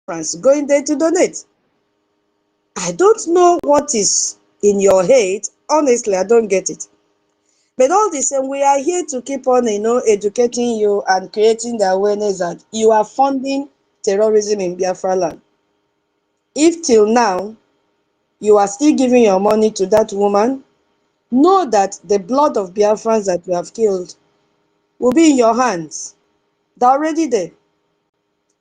France going there to donate. I don't know what is in your head. Honestly, I don't get it. But all the same, we are here to keep on, educating you and creating the awareness that you are funding terrorism in Biafra land. If till now you are still giving your money to that woman, know that the blood of Biafrans that you have killed will be in your hands. They're already there.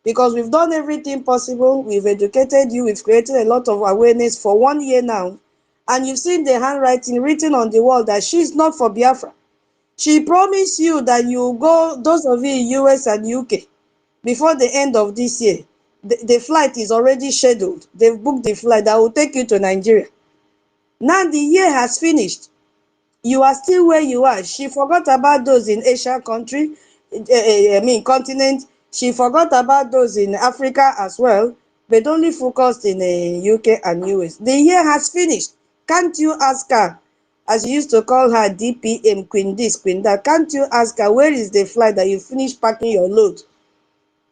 Because we've done everything possible, we've educated you, we've created a lot of awareness for 1 year now, and you've seen the handwriting written on the wall that she's not for Biafra. She promised you that you go, those of you in US and UK, before the end of this year. The flight is already scheduled. They've booked the flight that will take you to Nigeria. Now the year has finished. You are still where you are. She forgot about those in Asian country, continent. She forgot about those in Africa as well, but only focused in UK and US. The year has finished. Can't you ask her, as you used to call her DPM, Queen this, Queen that, can't you ask her where is the flight that you finished packing your load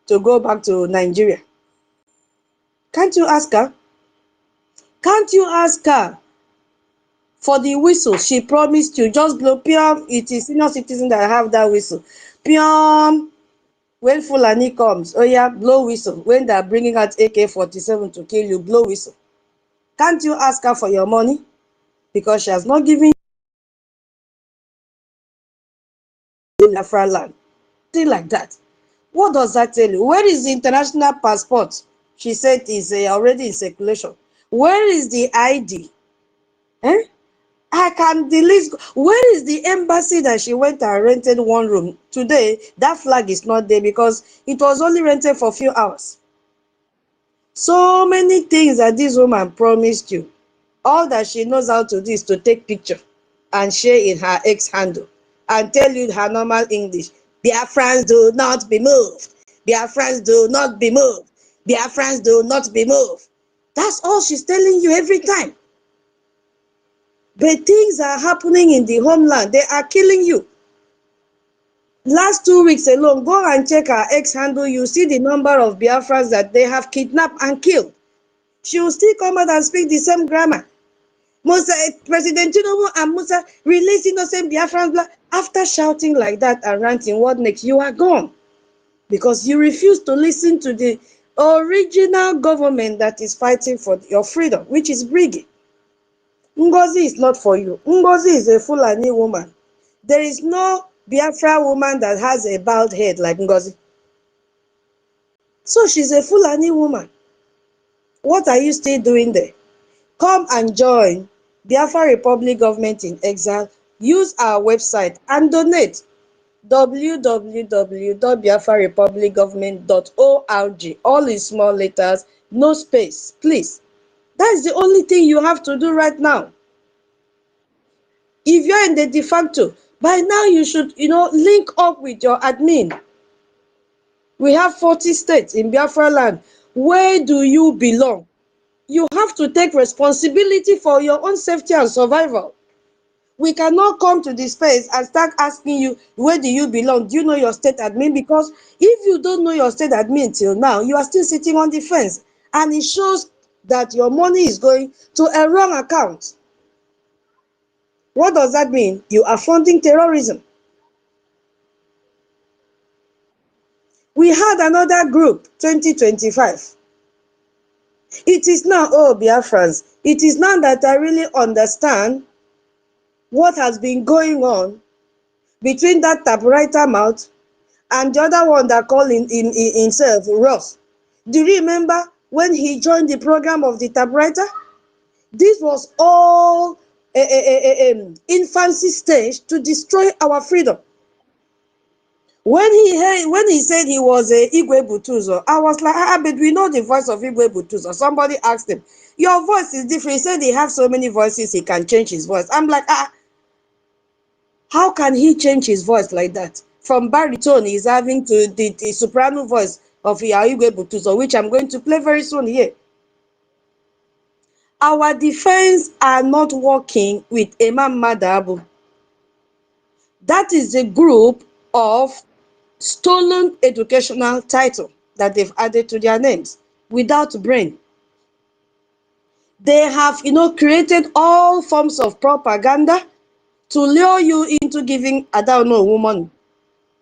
to go back to Nigeria? Can't you ask her? Can't you ask her for the whistle she promised you? Just blow, pium. It is senior citizen that have that whistle. Pium. When Fulani comes, oh yeah, blow whistle. When they're bringing out AK-47 to kill you, blow whistle. Can't you ask her for your money? Because she has not given you Biafra land. Thing like that. What does that tell you? Where is the international passport? She said is already in circulation. Where is the ID? Eh? I can the list. Where is the embassy that she went and rented one room? Today, that flag is not there because it was only rented for a few hours. So many things that this woman promised you. All that she knows how to do is to take picture and share in her X handle and tell you her normal English. Biafrans do not be moved. Biafrans do not be moved. Biafrans do not be moved. That's all she's telling you every time. But things are happening in the homeland. They are killing you. Last 2 weeks alone, go and check her X handle. You see the number of Biafrans that they have kidnapped and killed. She will still come out and speak the same grammar. Musa, President Tinubu and Musa release innocent Biafrans. After shouting like that and ranting, what next? You are gone. Because you refuse to listen to the original government that is fighting for your freedom, which is Briggy. Ngozi is not for you. Ngozi is a Fulani woman. There is no Biafra woman that has a bald head like Ngozi. So she's a Fulani woman. What are you still doing there? Come and join Biafra Republic Government in Exile. Use our website and donate. www.biafrarepublicgovernment.org. All in small letters, no space, please. That's the only thing you have to do right now. If you're in the de facto, by now you should, link up with your admin. We have 40 states in Biafra land. Where do you belong? You have to take responsibility for your own safety and survival. We cannot come to this space and start asking you, where do you belong? Do you know your state admin? Because if you don't know your state admin till now, you are still sitting on the fence. And it shows that your money is going to a wrong account. What does that mean? You are funding terrorism. We had another group, 2025. It is now, oh, Biafrans, it is now that I really understand what has been going on between that typewriter mouth and the other one that called himself Ross. Do you remember when he joined the program of the typewriter? This was all infancy stage to destroy our freedom. When he said he was a Igwe Butuzo, I was like, but we know the voice of Igwe Butuzo. Somebody asked him, your voice is different. He said he has so many voices, he can change his voice. I'm like, how can he change his voice like that? From baritone, he's having to the soprano voice of Igwe Butuzo, which I'm going to play very soon here. Our defense are not working with Imam Madabu. That is a group of stolen educational title that they've added to their names. without brain. They have, created all forms of propaganda to lure you into giving a woman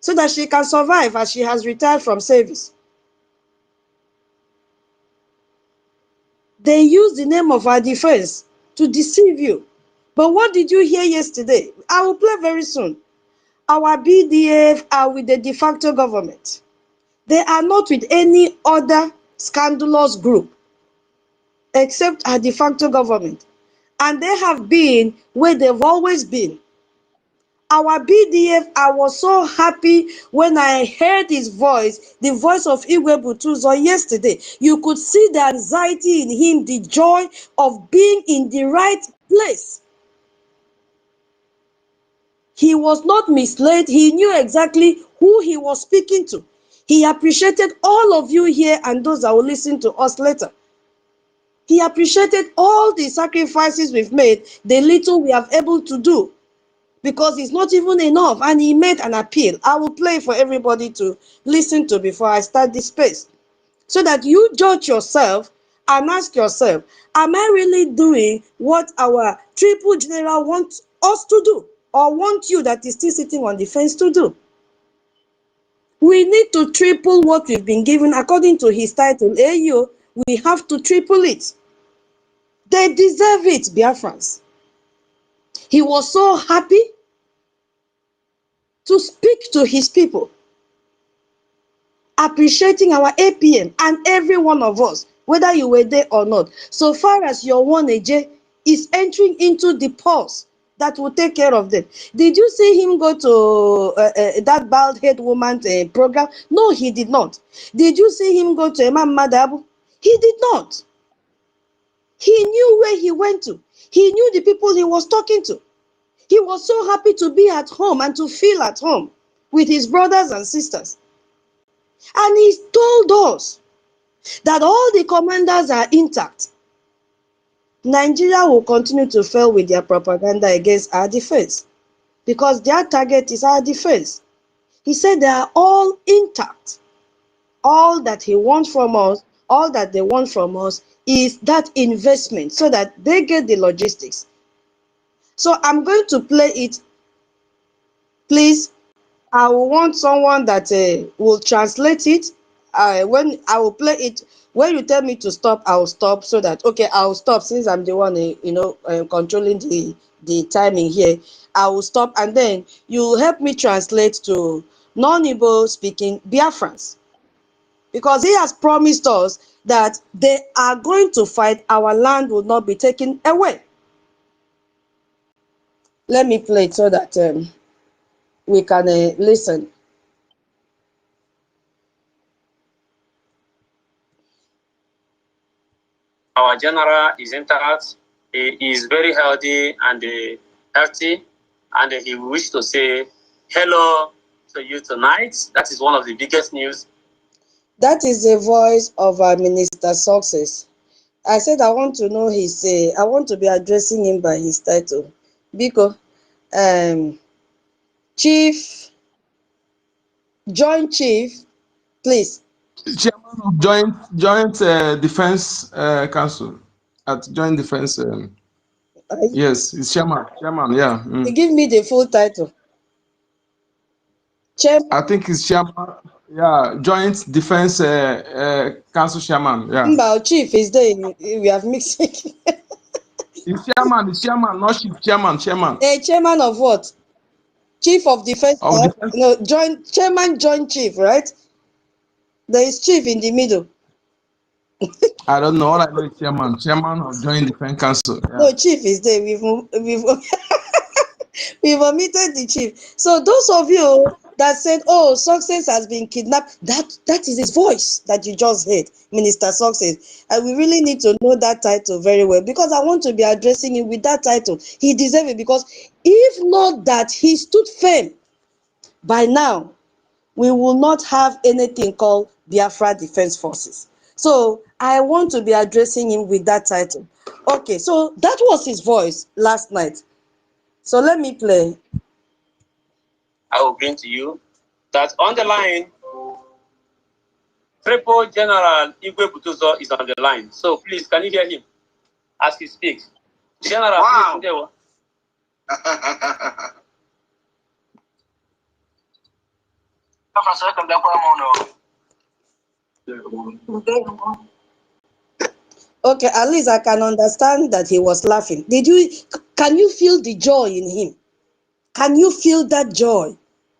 so that she can survive as she has retired from service. They use the name of our defense to deceive you. But what did you hear yesterday? I will play very soon. Our BDF are with the de facto government. They are not with any other scandalous group except our de facto government. And they have been where they've always been. Our BDF, I was so happy when I heard his voice, the voice of Igwe Butuzo yesterday. You could see the anxiety in him, the joy of being in the right place. He was not misled. He knew exactly who he was speaking to. He appreciated all of you here and those that will listen to us later. He appreciated all the sacrifices we've made, the little we have able to do, because it's not even enough. And he made an appeal. I will play for everybody to listen to before I start this space, so that you judge yourself and ask yourself, am I really doing what our triple general wants us to do, or want you that is still sitting on the fence to do? We need to triple what we've been given according to his title. AU, we have to triple it. They deserve it, Biafrans. He was so happy to speak to his people, appreciating our APM and every one of us, whether you were there or not. So far as your 1AJ is entering into the pulse that will take care of them. Did you see him go to that bald head woman program? No, he did not. Did you see him go to Imam Madabu? He did not. He knew where he went to. He knew the people he was talking to. He was so happy to be at home and to feel at home with his brothers and sisters. And he told us that all the commanders are intact. Nigeria will continue to fail with their propaganda against our defense, because their target is our defense. He said they are all intact. All that he wants from us, all that they want from us is that investment so that they get the logistics. So I'm going to play it. Please, I will want someone that will translate it. When I will play it, when you tell me to stop, I will stop, so that, okay, I will stop since I'm the one, controlling the timing here. I will stop, and then you will help me translate to non-Igbo speaking Biafrans, because he has promised us that they are going to fight. Our land will not be taken away. Let me play it so that we can listen. Our general is intact. He is very healthy and healthy, and he wishes to say hello to you tonight. That is one of the biggest news. That is the voice of our Minister Success. I said I want to know his, I want to be addressing him by his title. Biko, Chief, Joint Chief, please. Chairman of Joint Defense Council at Joint Defense. Yes, it's chairman. Yeah. Give me the full title. Chairman. I think it's chairman. Yeah, Joint Defense Council chairman. Yeah. Mba, Chief is there. We have mixed. It's chairman, not chief. Chairman. Chairman of what? Chief of Defense. Of Defense. No, Chairman, Joint Chief, right? There is Chief in the middle. I don't know. All I know is chairman of Joint Defense Council. Yeah. No, Chief is there. We've we've omitted the Chief. So those of you that said, oh, Success has been kidnapped, that is his voice that you just heard, Minister Success. And we really need to know that title very well, because I want to be addressing him with that title. He deserves it, because if not that he stood firm, by now we will not have anything called Biafra Defense Forces. So I want to be addressing him with that title. Okay, so that was his voice last night. So let me play. I will bring to you that on the line Triple General Igwe Butuzo is on the line. So please, can you hear him as he speaks? General, wow. Please. Okay, at least I can understand that he was laughing. Can you feel the joy in him? Can you feel that joy?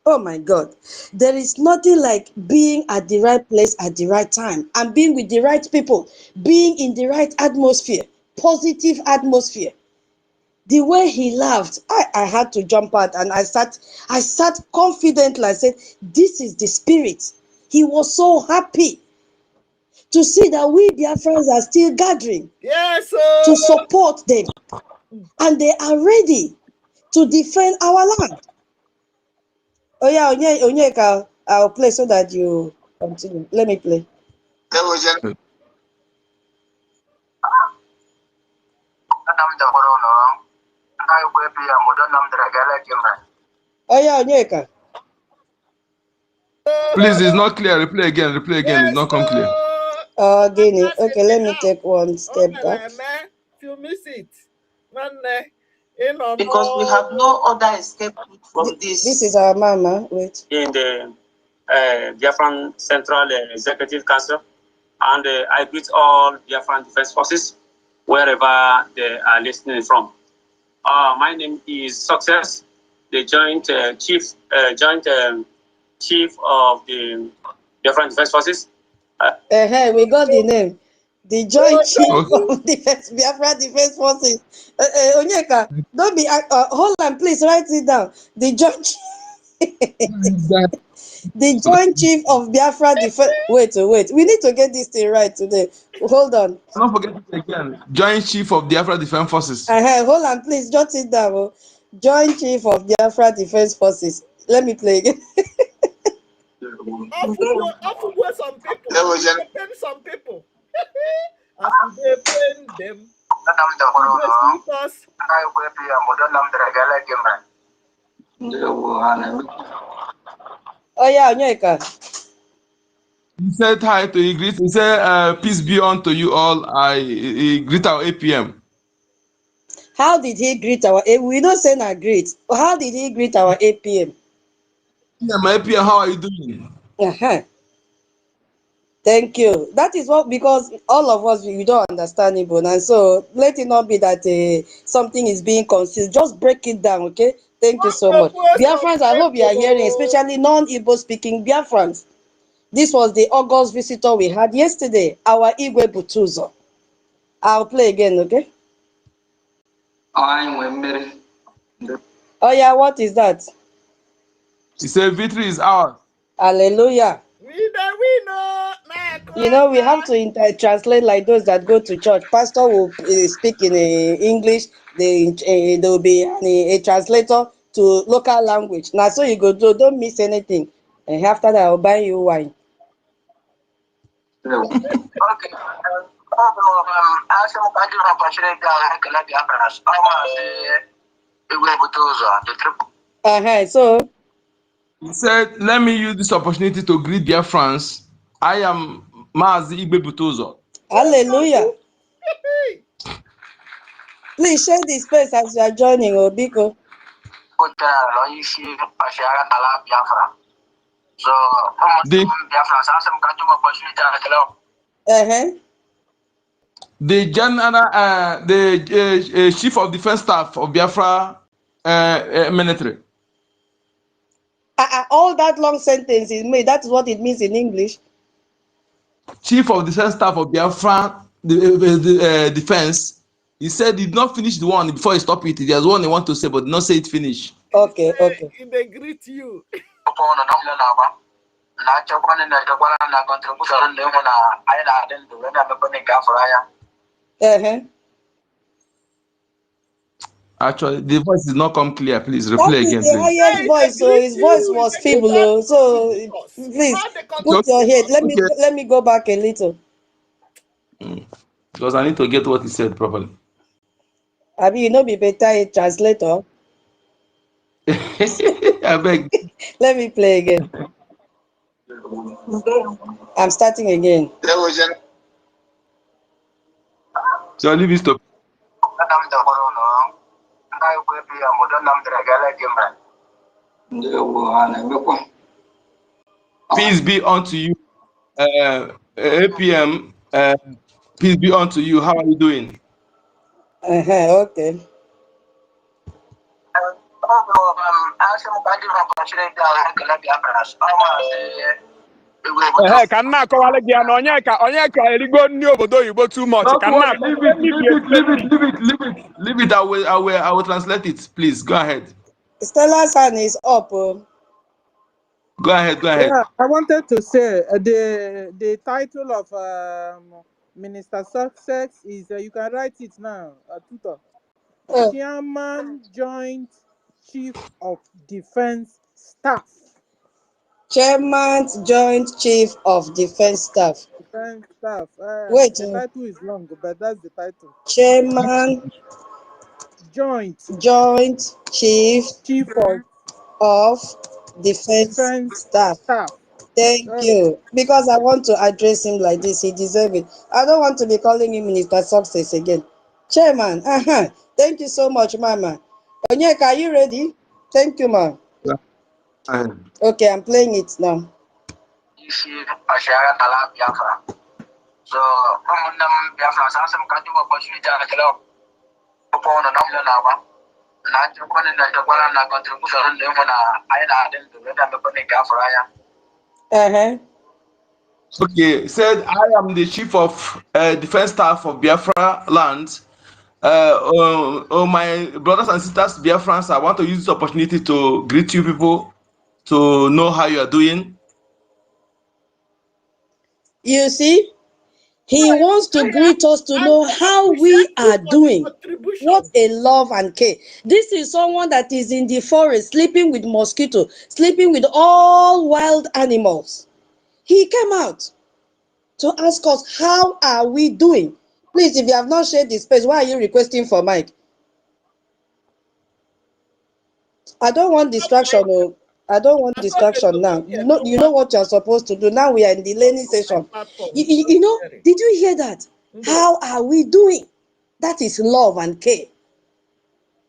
Oh my God. There is nothing like being at the right place at the right time and being with the right people, being in the right atmosphere, positive atmosphere. The way he laughed, I had to jump out and I sat confidently. I said, this is the spirit. He was so happy to see that we Biafrans are still gathering to support them. And they are ready to defend our land. Oh yeah, Onyeka, I'll play so that you continue. Let me play. Oh yeah, Onyeka. Please, it's not clear. Replay again. Replay again. It's not come clear. Oh, Guinea. Okay, let me take one step back. You miss it. Because we have no other escape from this. This is our mama. Wait. In the Biafran Central Executive Council, and I greet all Biafran Defense Forces wherever they are listening from. My name is Success, the Joint Chief of the Biafran Defense Forces. We got the name. The Joint Chief Okay. of Biafra Defense Forces. Onyeka, don't be. Hold on, please write it down. The Joint. The Joint Chief of Biafra Defense. Wait. We need to get this thing right today. Hold on. Don't forget it again. Joint Chief of Biafra Defense Forces. Hold on, please jot it down. Oh. Joint Chief of Biafra Defense Forces. Let me play again. Some people. After they pain them. Oh yeah, Onyeka. He said hi to you. He said, peace be unto you all. I greet our APM. How did he greet our we don't say na greet. How did he greet our APM? Yeah, my APM, how are you doing? Thank you. That is what, because all of us, we don't understand Igbo, and so let it not be that something is being concealed. Just break it down, okay? Thank you so much. Biafrans, I hope you are hearing, especially non-Igbo speaking Biafrans. This was the August visitor we had yesterday, our Igwe Butuzo. I'll play again, okay? Oh yeah, what is that? He said, victory is ours. Hallelujah. We know. You know, we have to translate like those that go to church. Pastor will speak in English. There will be a translator to local language. Now, so you go do, don't miss anything. And after that, I'll buy you wine. So he said, let me use this opportunity to greet dear friends. I am Mazi Igwe Butuzo. Hallelujah. Please share the space as you are joining, Obiko. The general, the chief of defense staff of Biafra military. All that long sentence is made. That is what it means in English. Chief of defense staff of Biafra defense. He said he did not finish the one before he stopped it. There's one he want to say, but did not say it finish. Okay. They greet you. Actually, the voice did not come clear. Please replay That again, is the please. highest voice, so his voice was feeble. So please put your head. Let me go back a little. Because I need to get what he said properly. Abi, you know, be better a translator. I beg. Let me play again. I'm starting again. So leave it stop. Peace be unto you. APM, peace be unto you. How are you doing? Okay. Ka nna akọwala gị ya na onye ka erigo nri obodo oyibo too much ka nna Leave it. I will translate it. Please go ahead. Stella's hand is up. Go ahead. Yeah, I wanted to say the title of Minister Success is you can write it now. Tutor. Chairman Joint Chief of Defense Staff. Chairman Joint Chief of Defense Staff. Defense Staff. Wait. The title is long, but that's the title. Chairman Joint Chief of Defense Staff. Thank you. Because I want to address him like this. He deserves it. I don't want to be calling him Minister Success again. Chairman. Thank you so much, Mama. Onyeka, are you ready? Thank you, Ma. Okay, I'm playing it now. So, Okay, said I am the chief of defense staff of Biafra land. My brothers and sisters, Biafrans, I want to use this opportunity to greet you people to know how you are doing. You see, he wants to greet us to know how we are doing. What a love and care. This is someone that is in the forest, sleeping with mosquito, sleeping with all wild animals. He came out to ask us, how are we doing? Please, if you have not shared the space, why are you requesting for mic? I don't want distraction. I don't want distraction now. You know what you're supposed to do. Now we are in the learning session. You know, did you hear that? How are we doing? That is love and care.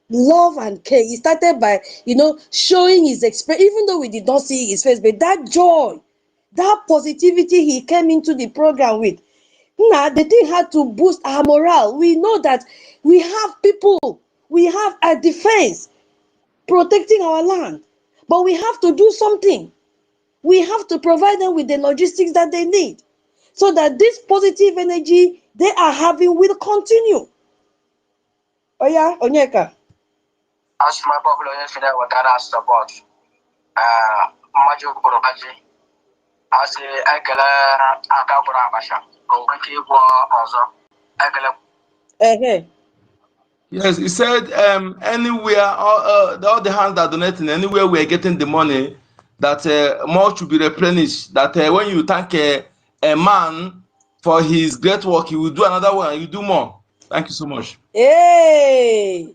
Love and care. He started by, showing his expression, even though we did not see his face, but that joy, that positivity he came into the program with. Now, the thing had to boost our morale. We know that we have people, we have a defense protecting our land, but we have to do something. We have to provide them with the logistics that they need so that this positive energy they are having will continue. Oh yeah, Onyeka. As my population with that support, Maju Kurobaji, as a Ekela Akabura Basha, also Yes, he said anywhere, all the hands that are donating, anywhere we are getting the money, that more should be replenished. That when you thank a man for his great work, he will do another one and you do more. Thank you so much. Hey,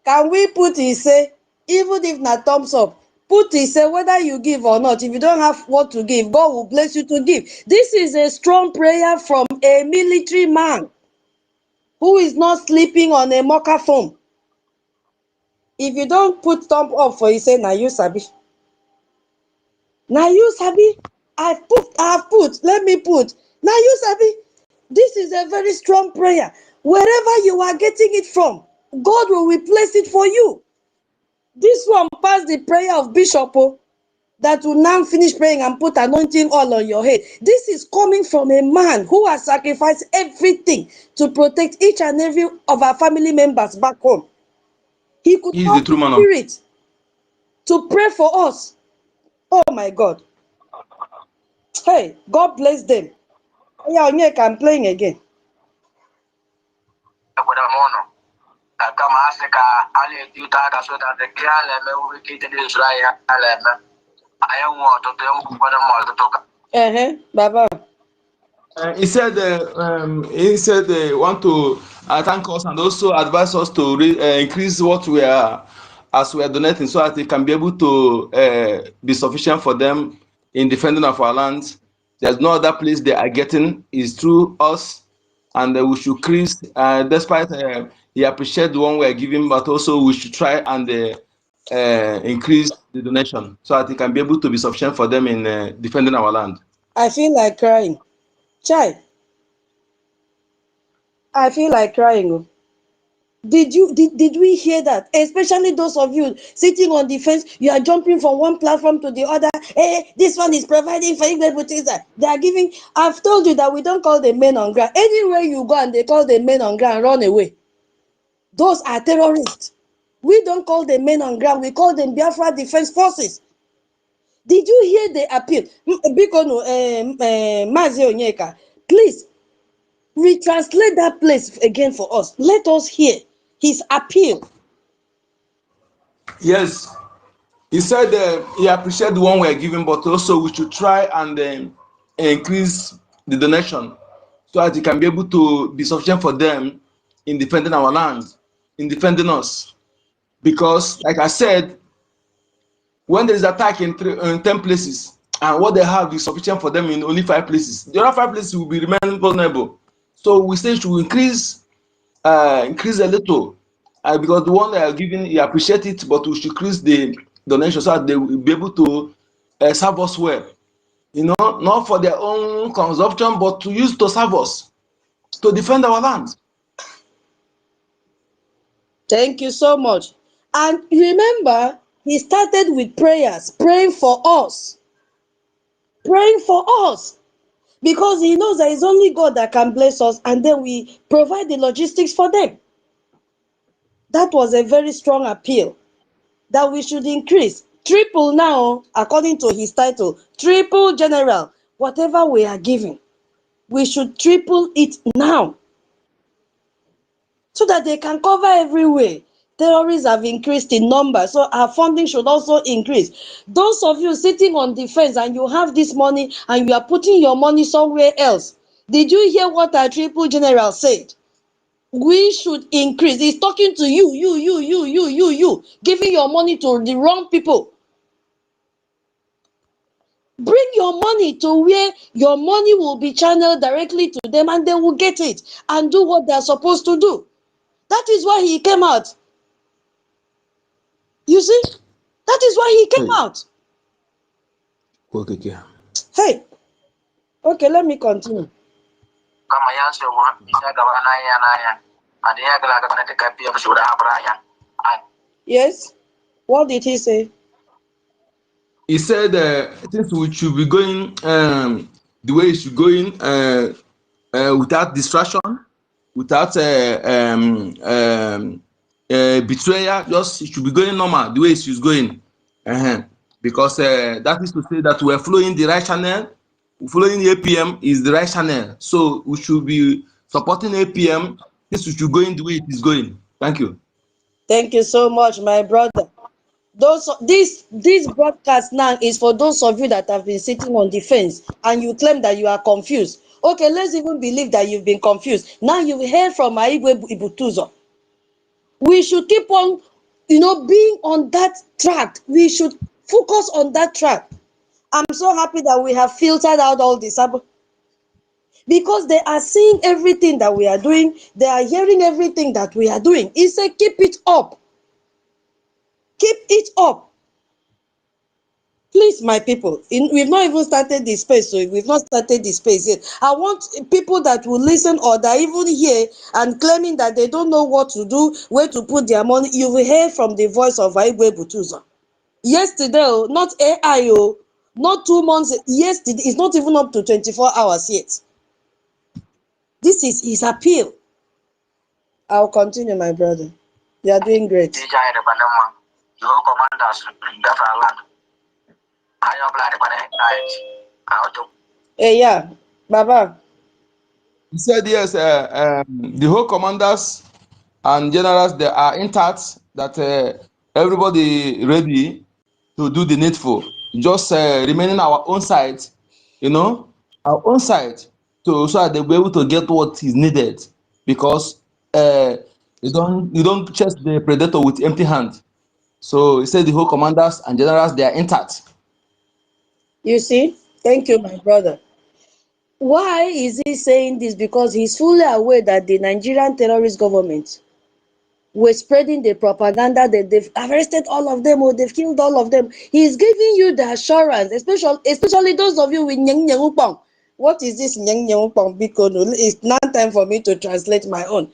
can we put his say, even if not thumbs up, put his say whether you give or not. If you don't have what to give, God will bless you to give. This is a strong prayer from a military man who is not sleeping on a mocha foam. If you don't put thumb up for his say, now you sabi. Now you sabi. I've put, let me put. Now you sabi. This is a very strong prayer. Wherever you are getting it from, God will replace it for you. This one passed the prayer of Bishop that will now finish praying and put anointing all on your head. This is coming from a man who has sacrificed everything to protect each and every of our family members back home. He could He's the true man of spirit to pray for us. Oh my God. Hey, God bless them. Yeah, Onyeka, I'm playing again. Baba. He said want to thank us and also advise us to increase what we are donating so that they can be able to be sufficient for them in defending of our lands There's no other place they are getting is through us, and we should increase. Despite he appreciate the one we are giving, but also we should try and increase the donation so that it can be able to be sufficient for them in defending our land. I feel like crying. Chai, I feel like crying. Oh. Did we hear that? Especially those of you sitting on the fence, you are jumping from one platform to the other. Hey, this one is providing for everything that they are giving. I've told you that we don't call the men on ground. Anywhere you go and they call the men on ground, run away. Those are terrorists. We don't call them men on ground, we call them Biafra Defense Forces. Did you hear the appeal? Bikono, Mazi Onyeka, please retranslate that place again for us. Let us hear his appeal. Yes, he said he appreciated the one we are giving, but also we should try and increase the donation so that it can be able to be sufficient for them in defending our land, in defending us. Because, like I said, when there is attack in 10 places and what they have is sufficient for them in only 5 places, the other 5 places will be remain vulnerable. So we say should increase a little, because the one they are giving, you appreciate it, but we should increase the donation so that they will be able to serve us well. You know, not for their own consumption, but to use to serve us, to defend our land. Thank you so much. And remember, he started with prayers, praying for us. Praying for us. Because he knows that it's only God that can bless us, and then we provide the logistics for them. That was a very strong appeal that we should increase. Triple now, according to his title, triple general, whatever we are giving, we should triple it now so that they can cover everywhere. Terrorists have increased in number, so our funding should also increase. Those of you sitting on the fence and you have this money and you are putting your money somewhere else, did you hear what our triple general said? We should increase. He's talking to you, giving your money to the wrong people. Bring your money to where your money will be channeled directly to them and they will get it and do what they're supposed to do. That is why he came out. You see? That is why he came out. Okay. Hey. Okay, let me continue. Yes? What did he say? He said things we should be going the way it should going without distraction, without betrayal. Just it should be going normal the way it is going. Because that is to say that we are following the right channel. Following APM is the right channel. So we should be supporting APM. This should go in the way it is going. Thank you. Thank you so much, my brother. This broadcast now is for those of you that have been sitting on the fence and you claim that you are confused. Okay, let's even believe that you've been confused. Now you've heard from Maigwe Ibutuzo. We should keep on, being on that track. We should focus on that track. I'm so happy that we have filtered out all this because they are seeing everything that we are doing. They are hearing everything that we are doing. He said, keep it up. Keep it up. Please, my people, we've not even started the space, so we've not started the space yet. I want people that will listen or that even hear and claiming that they don't know what to do, where to put their money. You will hear from the voice of Aigwe Butuzo. Yesterday, not AI, not 2 months, yesterday, it's not even up to 24 hours yet. This is his appeal. I'll continue, my brother. You are doing great. Yeah, Baba. He said yes. The whole commanders and generals, they are intact. That everybody ready to do the needful. Just remaining our own side, our own side, so that they'll be able to get what is needed. Because you don't chase the predator with empty hand. So he said the whole commanders and generals, they are intact. You see? Thank you, my brother. Why is he saying this? Because he's fully aware that the Nigerian terrorist government were spreading the propaganda that they've arrested all of them or they've killed all of them. He's giving you the assurance, especially those of you with Nyang Nyang Upang. What is this Nyang Nyang Upang? Because it's not time for me to translate my own.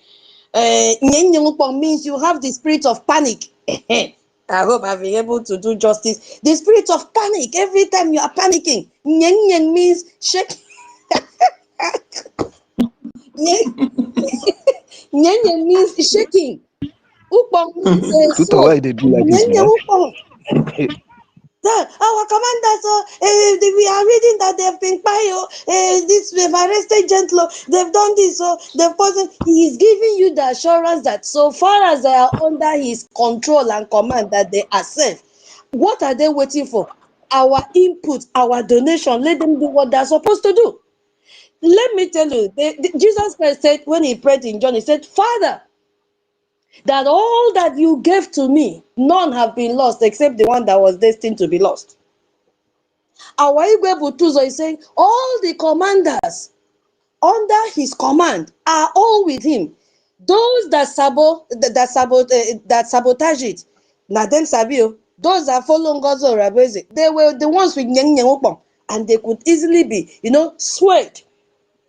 Nyang Nyang Upang means you have the spirit of panic. I hope I've been able to do justice. The spirit of panic. Every time you are panicking, Nyang Nyang means shake. Nyang Nyang means shaking. Upang means Tuta, why they do like this, man? Our commanders, we are reading that they've been they've arrested Gentlo, they've done this, they've caused. He is giving you the assurance that so far as they are under his control and command, that they are safe. What are they waiting for? Our input, our donation. Let them do what they're supposed to do. Let me tell you, Jesus Christ said when he prayed in John, he said, Father, that all that you gave to me, none have been lost except the one that was destined to be lost. Our Igwe Butuzo is saying all the commanders under his command are all with him. Those that sabotage it, Nadem Sabio, those that follow Ngozo Rabeze, they were the ones with Nyang Nyang Upong, and they could easily be, swayed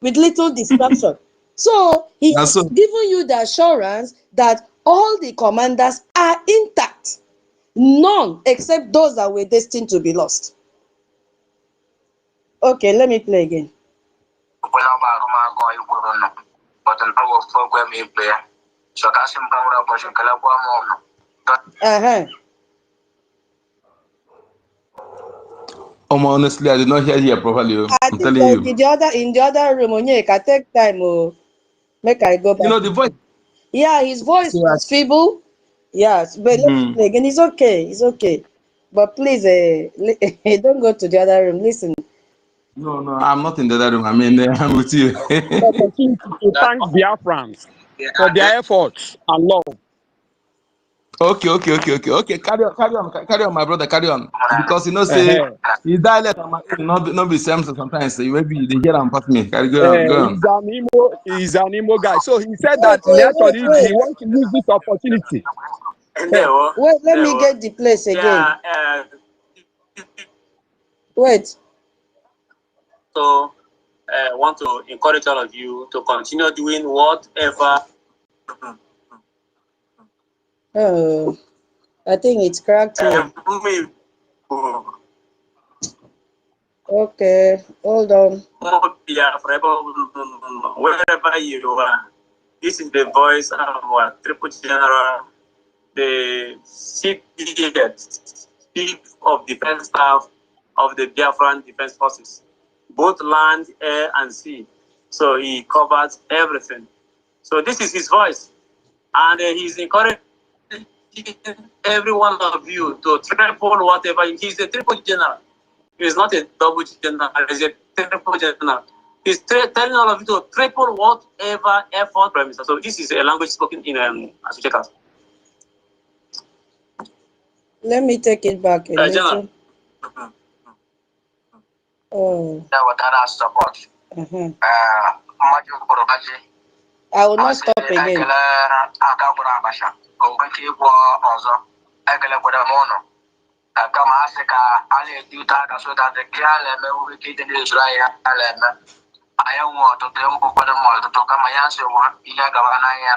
with little distraction. So he has given you the assurance that all the commanders are intact. None except those that were destined to be lost. Okay, let me play again. Honestly, I did not hear properly. I think telling you. In the other room, Onyeka, take time. Make I go back. The voice. Yeah, his voice was feeble. Yes, but let me play again. It's okay. It's okay. But please, don't go to the other room. Listen. No, I'm not in the other room. I mean, I'm with you. Opportunity to thank Biafrans for their efforts and love. Okay. Carry on, my brother. Carry on, because say his dialect not be same. So sometimes maybe they hear and pass me. Go on. He's an Imo guy. So he said that naturally he wants to use this opportunity. Wait, let me get the place again. Wait. So I want to encourage all of you to continue doing whatever. Oh, I think it's cracked here. Okay, hold on. Wherever you are, this is the voice of our Triple General, the chief of defense staff of the Biafran Defense Forces, both land, air, and sea. So he covers everything. So this is his voice, and he's encouraging every one of you to triple whatever. He's a triple general. He's not a double general. He's a triple general. He's telling all of you to triple whatever effort premises. So this is a language spoken in Asuchekas. Let me take it back a little. Oh. I will not stop again. Kama Africa ale duta da so da de kiale me we ke de Israel ale me aya wo to te mo ko mo to kama ya se wo iya ga bana ya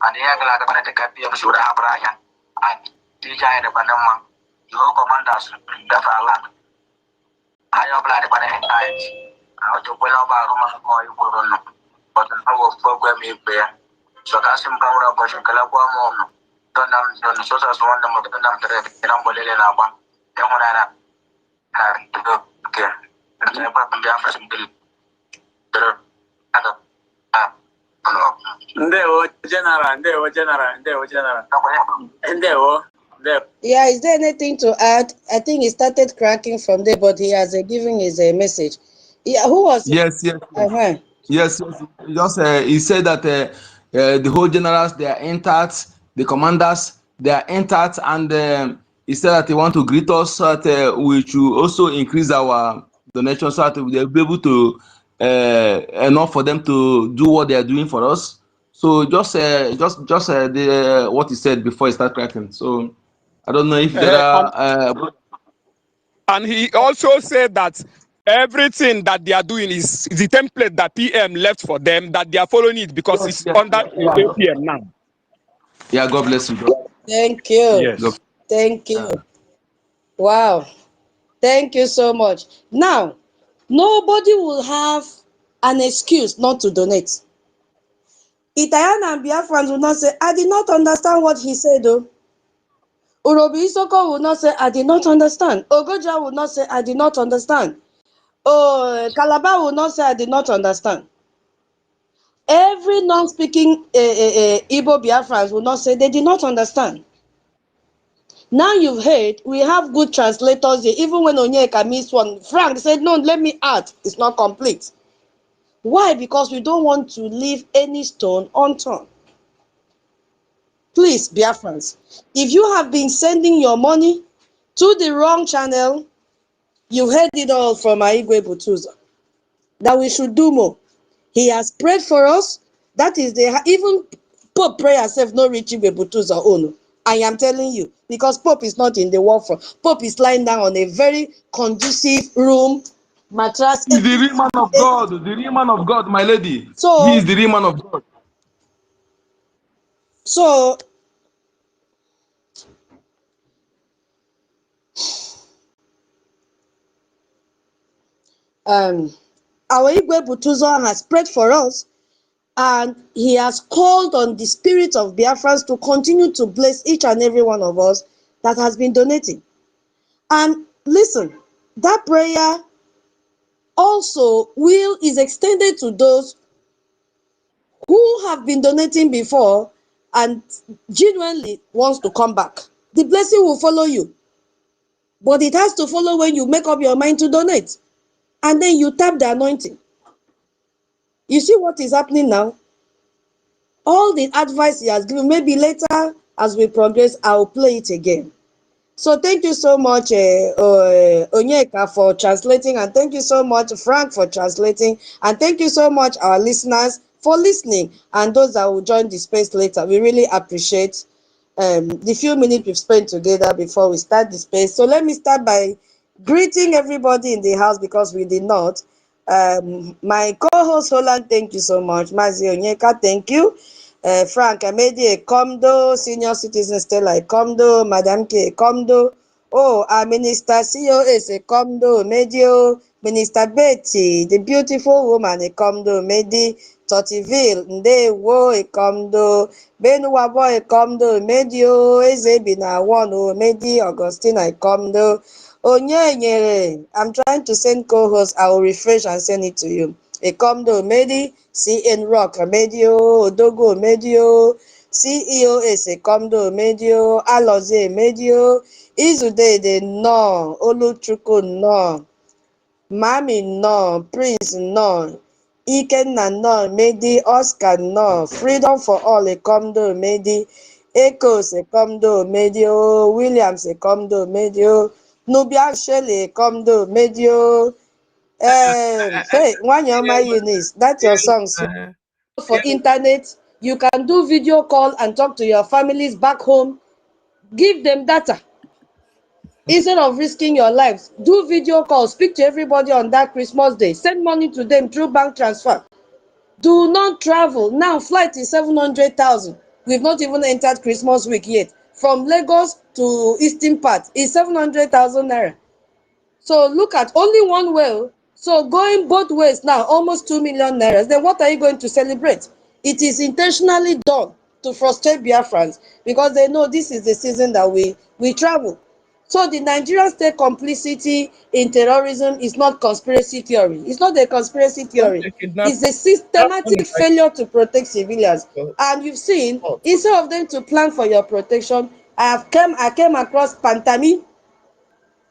ani ya ga da ta ka biya su da abraya an ti ja da bana ma yo commander su da fala aya bla da bana ai a to ko la ba ro ma ko yu ko no ko ta wo fo gwa mi be so ka sim ka ro ko shi kala ko mo don so sa so wanda mo don nam tere nan bolele na ba e mo na ke ne ba bi afra sim dil tere ada ndewo general. Yeah, is there anything to add? I think he started cracking from there, but he has given his message. Yeah, who was it? Yes. Yes. Just he said that the whole generals, they are intact. The commanders, they are intact, and he said that he want to greet us so that we should also increase our donations so that we'll be able to enough for them to do what they are doing for us. So just what he said before he started cracking. So I don't know if there are. And he also said that everything that they are doing is the template that PM left for them, that they are following it because Yes, it's yes, under yeah. PM now. Yeah, God bless you. Thank you. Yes. Thank you. Wow. Thank you so much. Now, nobody will have an excuse not to donate. Italian and Biafrans will not say, I did not understand what he said, though. Urobi Isoko will not say, I did not understand. Ogoja will not say, I did not understand. Oh, Calabar will not say, I did not understand. Every non-speaking Igbo Biafrans will not say, they did not understand. Now you've heard, we have good translators here. Even when Onyeka missed one, Frank said, no, let me add. It's not complete. Why? Because we don't want to leave any stone unturned. Please, Biafrans, if you have been sending your money to the wrong channel, you heard it all from Aigwe Butuza, that we should do more. He has prayed for us. That is even Pope prayer self no reach Igwe Butuza own. I am telling you, because Pope is not in the war front. Pope is lying down on a very conducive room, mattress. He's the real man of God. The real man of God, my lady. So, he is the real man of God. So, our Igwe Butuzo has prayed for us, and he has called on the spirit of Biafrans to continue to bless each and every one of us that has been donating. And listen, that prayer also is extended to those who have been donating before and genuinely wants to come back. The blessing will follow you, but it has to follow when you make up your mind to donate, and then you tap the anointing. You see what is happening now? All the advice he has given, maybe later as we progress, I'll play it again. So thank you so much, Onyeka, for translating, and thank you so much, Frank, for translating, and thank you so much, our listeners, for listening, and those that will join the space later. We really appreciate the few minutes we've spent together before we start the space. So let me start by greeting everybody in the house, because we did not. My co-host Holland, thank you so much. Mazi Onyeka, thank you. Frank Amedi Ekomdo, Senior Citizen Stella Ekomdo, Madam K Ekomdo. Oh, our Minister COS Ekomdo, Medio, Minister Betty, the beautiful woman Ekomdo, Medi, Totiville, Ndewo Ekomdo, Benuwabo Ekomdo, Medio, Ezebina Wano, Medi, Augustina Ekomdo. Onye, I'm trying to send co-host. I will refresh and send it to you. Ekomdo Medi, CN Rock Medio, Odogo Medio, CEO is Ekomdo Medio, Aloze Medio, Izude no, Oluchuku no, Mami no, Prince no, Ikenna no, Medi, Oscar no, Freedom for All Ekomdo Medi, Echoes Ekomdo Medio, Williams Ekomdo Medio, Nubia Shelley Ekomdo Medio. Hey, Wanyama Eunice, that's your song. So for internet, you can do video call and talk to your families back home. Give them data. Instead of risking your lives, do video call. Speak to everybody on that Christmas day. Send money to them through bank transfer. Do not travel. Now, flight is 700,000. We've not even entered Christmas week yet. From Lagos to Eastern part is 700,000 naira. So look at only one way. So going both ways now, almost 2 million naira. Then what are you going to celebrate? It is intentionally done to frustrate Biafrans, because they know this is the season that we travel. So the Nigerian state complicity in terrorism is not conspiracy theory. It's not a conspiracy theory. It's a systematic failure to protect civilians. And you've seen, instead of them to plan for your protection, I came across Pantami,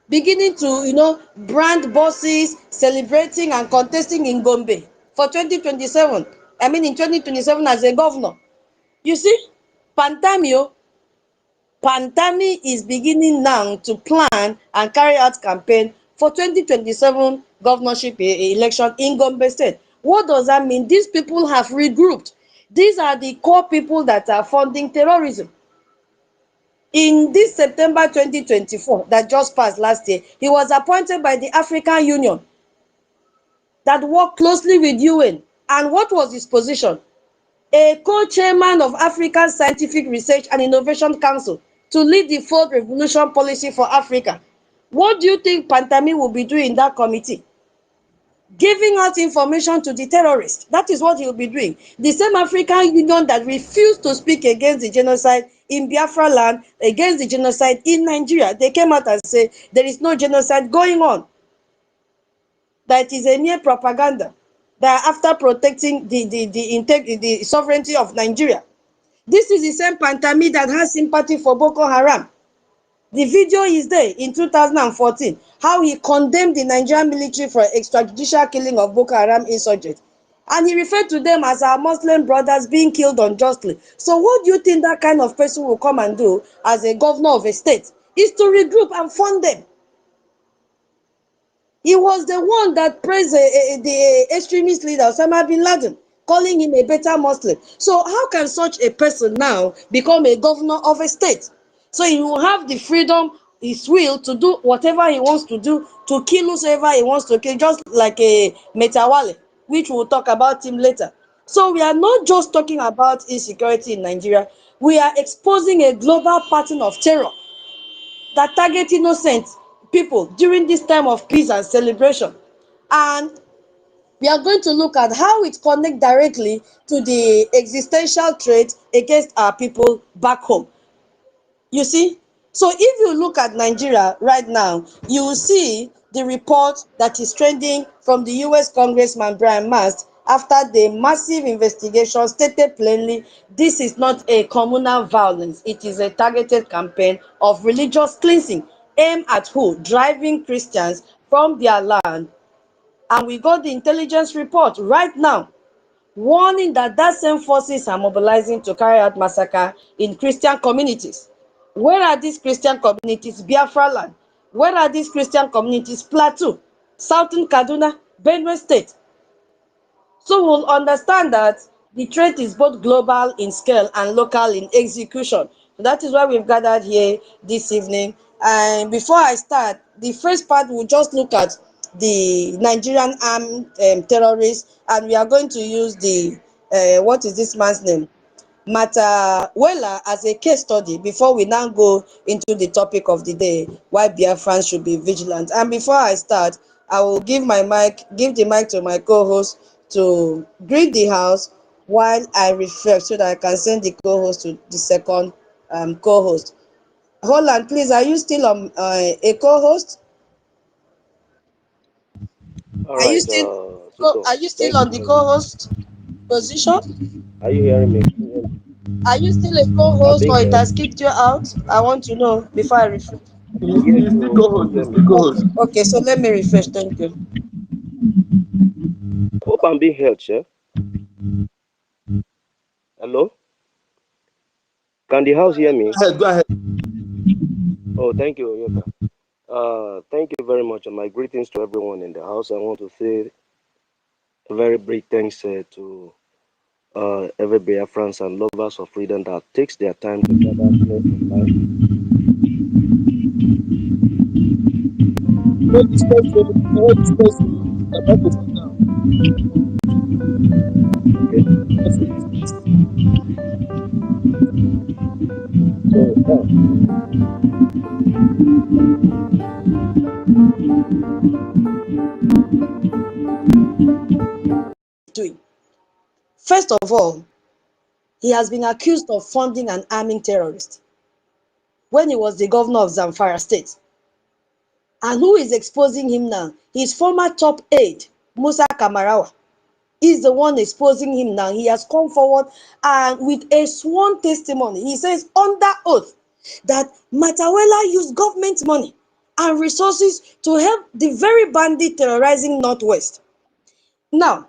beginning to brand buses, celebrating and contesting in Gombe for 2027. I mean in 2027 as a governor. You see, Pantami is beginning now to plan and carry out campaign for 2027 governorship election in Gombe State. What does that mean? These people have regrouped. These are the core people that are funding terrorism. In this September 2024 that just passed last year, he was appointed by the African Union that worked closely with UN. And what was his position? A co-chairman of African Scientific Research and Innovation Council to lead the fourth revolution policy for Africa. What do you think Pantami will be doing in that committee? Giving out information to the terrorists. That is what he will be doing. The same African Union that refused to speak against the genocide in Biafra land, against the genocide in Nigeria, they came out and said there is no genocide going on. That is a mere propaganda. That after protecting the sovereignty of Nigeria. This is the same Pantami that has sympathy for Boko Haram. The video is there in 2014, how he condemned the Nigerian military for extrajudicial killing of Boko Haram insurgents. And he referred to them as our Muslim brothers being killed unjustly. So what do you think that kind of person will come and do as a governor of a state? Is to regroup and fund them. He was the one that praised the extremist leader, Osama bin Laden, calling him a better Muslim. So how can such a person now become a governor of a state? So he will have the freedom, his will, to do whatever he wants to do, to kill whoever he wants to kill, just like a Metawale, which we'll talk about him later. So we are not just talking about insecurity in Nigeria. We are exposing a global pattern of terror that target innocent people during this time of peace and celebration. And we are going to look at how it connects directly to the existential threat against our people back home. You see? So if you look at Nigeria right now, you will see the report that is trending from the US Congressman Brian Mast after the massive investigation stated plainly, this is not a communal violence. It is a targeted campaign of religious cleansing aimed at who? Driving Christians from their land. And we got the intelligence report right now warning that same forces are mobilizing to carry out massacre in Christian communities. Where are these Christian communities? Biafra land. Where are these Christian communities? Plateau, Southern Kaduna, Benue State. So we'll understand that the threat is both global in scale and local in execution. So that is why we've gathered here this evening. And before I start, the first part we'll just look at the Nigerian armed terrorists, and we are going to use the what is this man's name? Matawela as a case study before we now go into the topic of the day, why Biafrans should be vigilant. And before I start, I will give the mic to my co-host to greet the house while I refresh so that I can send the co-host to the second co-host. Holland, please, are you still on a co-host? All Are you right, still Tuto, are you still thank you on the very much. co-host position? Are you hearing me? Are you still a I'm co-host being or it heard. has kicked you out? I want to know before I refresh. Yes, He's the you can co-host. hear He's the me. co-host. Okay, so let me refresh. Thank you. Hope I'm being heard, sir. Hello? Can the house hear me? Go ahead. Oh, thank you, Yoka. Thank you very much, and my greetings to everyone in the house. I want to say a very big thanks to every Biafrans and lovers of freedom that takes their time to gather here online. Hold this question. Hold this question. The microphone now. Okay. So, Doing. First of all, he has been accused of funding and arming terrorists when he was the governor of Zamfara State. And who is exposing him now? His former top aide, Musa Kamarawa, is the one exposing him now. He has come forward and with a sworn testimony, he says under oath that Matawela used government money and resources to help the very bandit terrorizing Northwest. Now,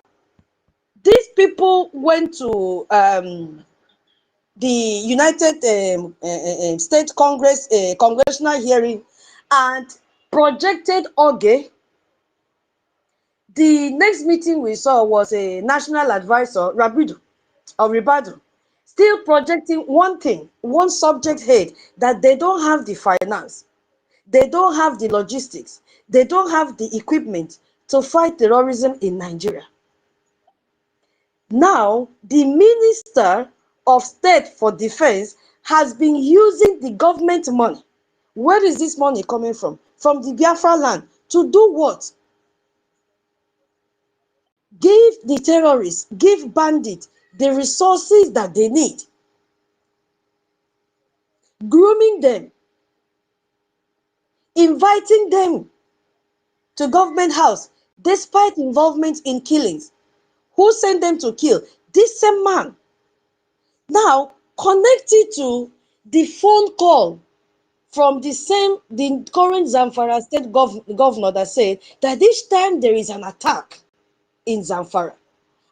these people went to the United States Congress congressional hearing and projected Oge, The next meeting we saw was a national advisor, Ribadu, still projecting one thing, one subject head, that they don't have the finance, they don't have the logistics, they don't have the equipment to fight terrorism in Nigeria. Now, the Minister of State for Defense has been using the government money. Where is this money coming from? From the Biafra land. To do what? Give the terrorists, give bandits the resources that they need. Grooming them, inviting them to government house, despite involvement in killings. Who sent them to kill? This same man. Now, connected to the phone call from the current Zamfara state governor that said that each time there is an attack in Zamfara,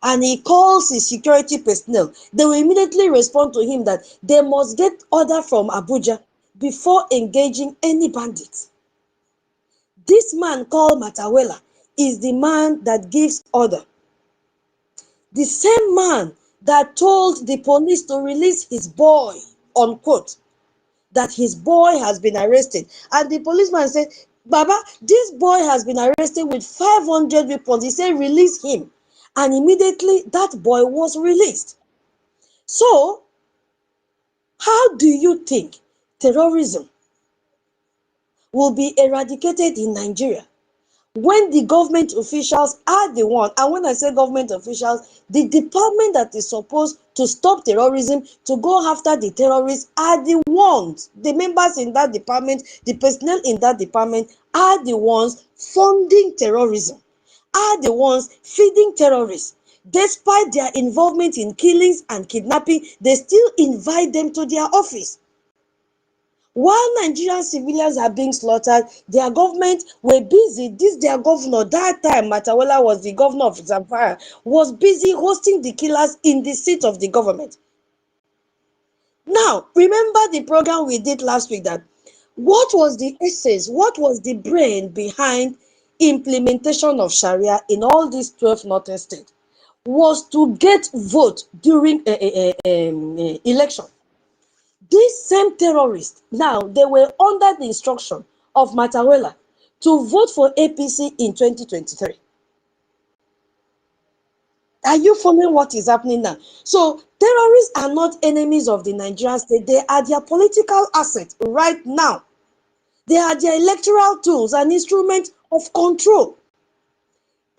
and he calls his security personnel, they will immediately respond to him that they must get order from Abuja before engaging any bandits. This man called Matawela is the man that gives order. The same man that told the police to release his boy, unquote, that his boy has been arrested. And the policeman said, Baba, this boy has been arrested with 500 weapons. He said, release him. And immediately that boy was released. So, how do you think terrorism will be eradicated in Nigeria when the government officials are the one, and when I say government officials, the department that is supposed to stop terrorism, to go after the terrorists, are the ones, the members in that department, the personnel in that department are the ones funding terrorism, are the ones feeding terrorists. Despite their involvement in killings and kidnapping, they still invite them to their office. While Nigerian civilians are being slaughtered, their government were busy. Their governor, that time, Matawela was the governor of Zamfara, was busy hosting the killers in the seat of the government. Now, remember the program we did last week, that what was the essence, what was the brain behind implementation of Sharia in all these 12 northern states? Was to get vote during election. These same terrorists, now, they were under the instruction of Matawela to vote for APC in 2023. Are you following what is happening now? So, terrorists are not enemies of the Nigerian state. They are their political asset right now. They are their electoral tools and instruments of control.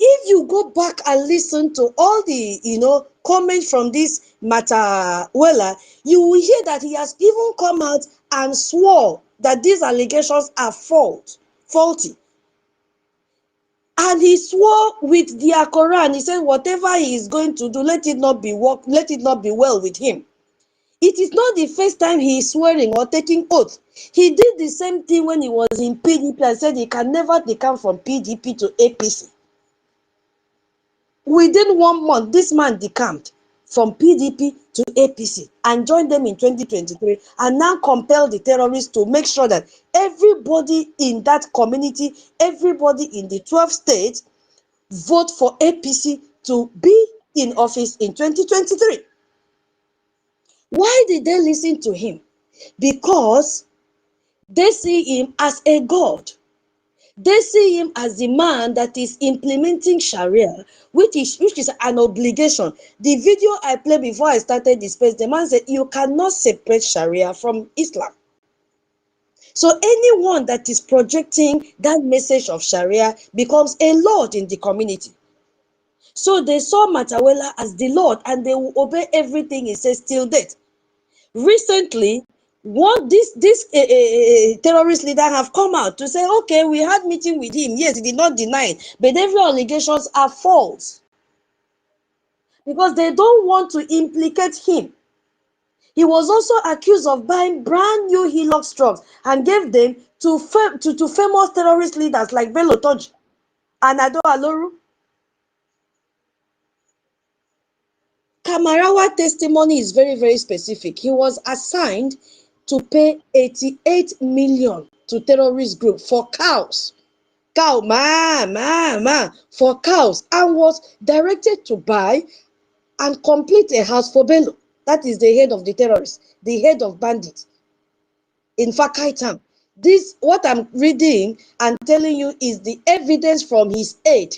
If you go back and listen to all the, comments from this Matawela, you will hear that he has even come out and swore that these allegations are faulty. And he swore with their Quran. He said, whatever he is going to do, let it not be well with him. It is not the first time he is swearing or taking oath. He did the same thing when he was in PDP and said he can never decamp from PDP to APC. Within 1 month, this man decamped from PDP to APC and joined them in 2023, and now compel the terrorists to make sure that everybody in that community, everybody in the 12 states, vote for APC to be in office in 2023. Why did they listen to him? Because they see him as a god. They see him as the man that is implementing Sharia, which is an obligation. The video I played before I started this space, the man said, you cannot separate Sharia from Islam. So anyone that is projecting that message of Sharia becomes a lord in the community. So they saw Matawela as the Lord, and they will obey everything he says till date. Recently, this terrorist leader have come out to say, okay, we had meeting with him. Yes, he did not deny it, but every allegations are false because they don't want to implicate him. He was also accused of buying brand new Hilux trucks and gave them to famous terrorist leaders like Bello Toji and Ado Aloru. Kamarawa testimony is very, very specific. He was assigned to pay 88 million to terrorist group for cows. cow, for cows, and was directed to buy and complete a house for Bello. That is the head of the terrorists, the head of bandits in Fakai town. This, what I'm reading and telling you, is the evidence from his aide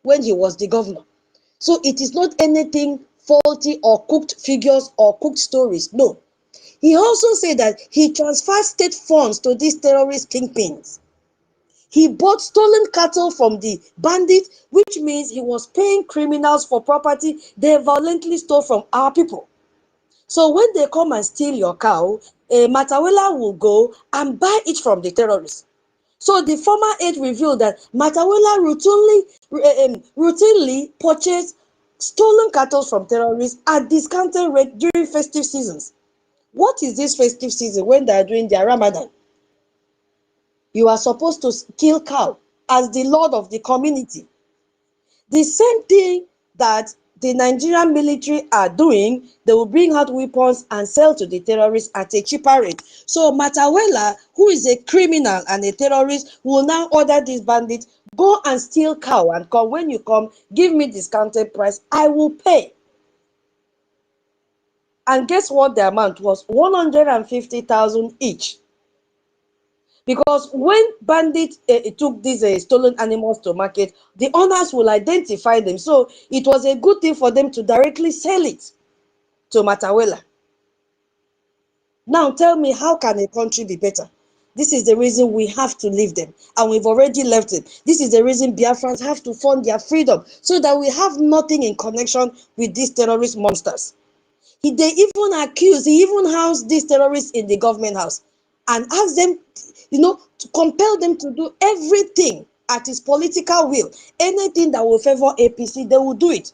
when he was the governor. So it is not anything faulty or cooked figures or cooked stories. No. He also said that he transferred state funds to these terrorist kingpins. He bought stolen cattle from the bandits, which means he was paying criminals for property they violently stole from our people. So when they come and steal your cow, Matawela will go and buy it from the terrorists. So the former aide revealed that Matawela routinely purchased stolen cattle from terrorists at discounted rate during festive seasons. What is this festive season when they are doing their Ramadan? You are supposed to kill cow as the lord of the community. The same thing that the Nigerian military are doing, they will bring out weapons and sell to the terrorists at a cheaper rate. So Matawela, who is a criminal and a terrorist, will now order these bandits, go and steal cow and come. When you come, give me discounted price, I will pay. And guess what the amount was? 150,000 each. Because when bandits took these stolen animals to market, the owners will identify them. So it was a good thing for them to directly sell it to Matawela. Now tell me, how can a country be better? This is the reason we have to leave them. And we've already left them. This is the reason Biafrans have to fund their freedom, so that we have nothing in connection with these terrorist monsters. He even housed these terrorists in the government house and asked them, to compel them to do everything at his political will. Anything that will favor APC, they will do it.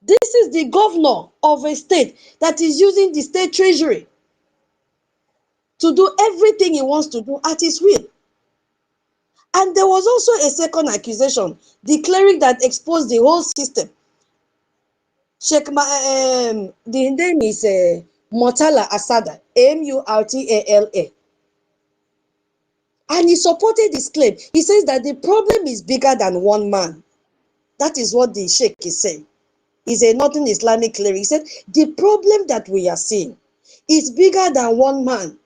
This is the governor of a state that is using the state treasury to do everything he wants to do at his will. And there was also a second accusation, declaring that exposed the whole system. The name is Murtala Asada, Murtala. And he supported his claim. He says that the problem is bigger than one man. That is what the Sheikh is saying. He's a Northern Islamic cleric. He said, the problem that we are seeing is bigger than one man.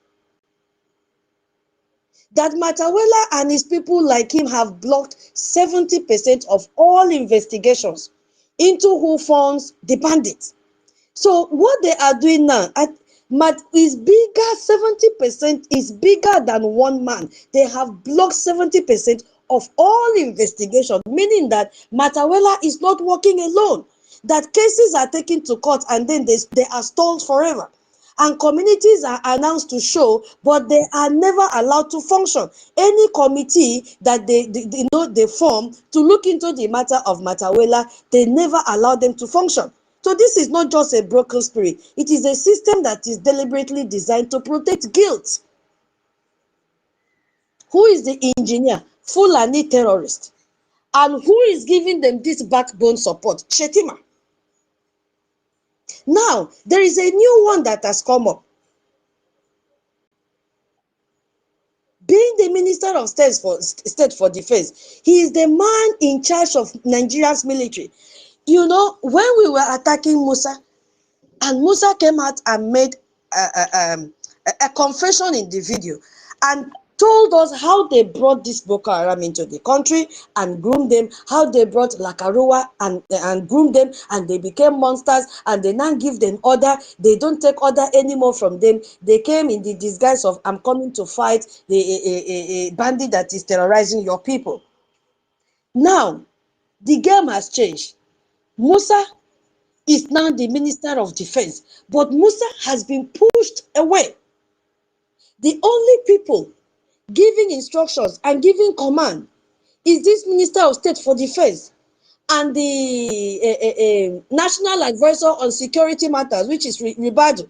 That Matawela and his people like him have blocked 70% of all investigations into who funds the bandits. So what they are doing now is bigger. 70% is bigger than one man. They have blocked 70% of all investigation, meaning that Matawela is not working alone. That cases are taken to court and then they are stalled forever. And communities are announced to show, but they are never allowed to function. Any committee that they form to look into the matter of Matawela, they never allow them to function. So this is not just a broken spirit. It is a system that is deliberately designed to protect guilt. Who is the engineer? Fulani terrorist. And who is giving them this backbone support? Shetima. Now, there is a new one that has come up. Being the Minister of State for Defense, he is the man in charge of Nigeria's military. When we were attacking Musa, and Musa came out and made a confession in the video and told us how they brought this Boko Haram into the country and groomed them, how they brought Lakarua and groomed them, and they became monsters, and they now give them order. They don't take order anymore from them. They came in the disguise of, I'm coming to fight a bandit that is terrorizing your people. Now, the game has changed. Musa is now the Minister of Defense, but Musa has been pushed away. The only people giving instructions and giving command is this Minister of State for Defense and the National Advisor on Security Matters, which is Ribadu.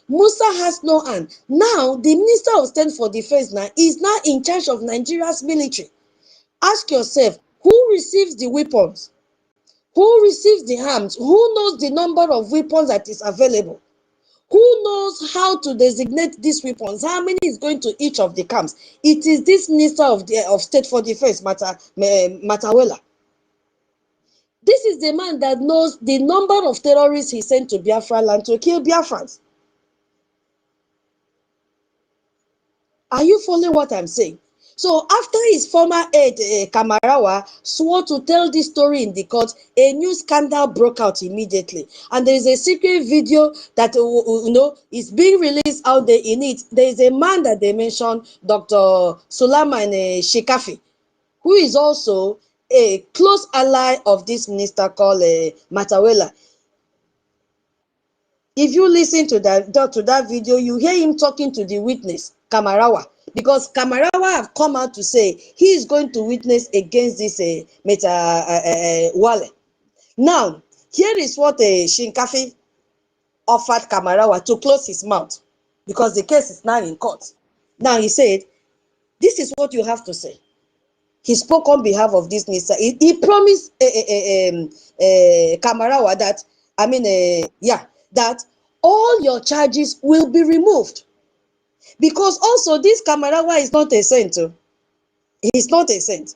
Musa has no hand. Now, the Minister of State for Defense is now in charge of Nigeria's military. Ask yourself, who receives the weapons? Who receives the arms? Who knows the number of weapons that is available? Who knows how to designate these weapons? How many is going to each of the camps? It is this Minister of State for Defense, Matawela. This is the man that knows the number of terrorists he sent to Biafra land to kill Biafrans. Are you following what I'm saying? So after his former aide, Kamarawa, swore to tell this story in the court, a new scandal broke out immediately. And there is a secret video that is being released out there. In it, there is a man that they mentioned, Dr. Sulaiman Shikafi, who is also a close ally of this minister called Matawela. If you listen to that video, you hear him talking to the witness, Kamarawa, because Kamarawa have come out to say he is going to witness against this Wale. Now, here is what Shinkafi offered Kamarawa to close his mouth, because the case is now in court. Now he said, this is what you have to say. He spoke on behalf of this minister. He promised Kamarawa that, that all your charges will be removed. Because also this Kamarawa is not a saint. He's not a saint.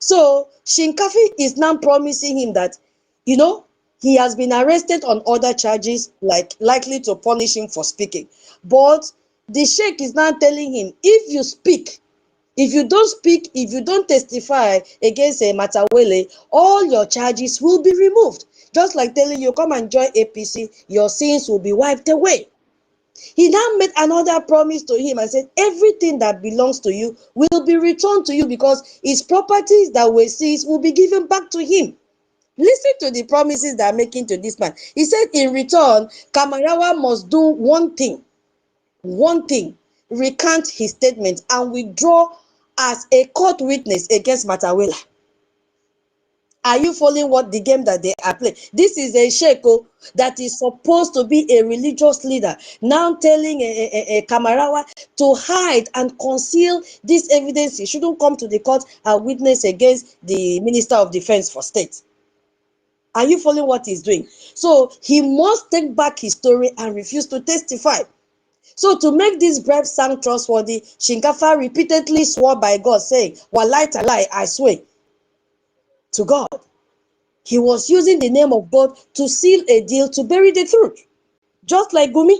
So Shinkafi is now promising him that, he has been arrested on other charges, like likely to punish him for speaking. But the Sheikh is now telling him, if you speak, if you don't speak, if you don't testify against Matawele, all your charges will be removed. Just like telling you, come and join APC, your sins will be wiped away. He now made another promise to him and said, everything that belongs to you will be returned to you, because his properties that were seized will be given back to him. Listen to the promises they are making to this man. He said, in return, Kamarawa must do one thing, recant his statement and withdraw as a court witness against Matawela. Are you following what the game that they are playing? This is a sheikh that is supposed to be a religious leader, now telling a Kamarawa to hide and conceal this evidence. He shouldn't come to the court and witness against the Minister of Defense for State. Are you following what he's doing? So he must take back his story and refuse to testify. So to make this bribe sound trustworthy, Shinkafa repeatedly swore by God, saying, "Wallahi talai, I swear to God." He was using the name of God to seal a deal to bury the truth. Just like Gumi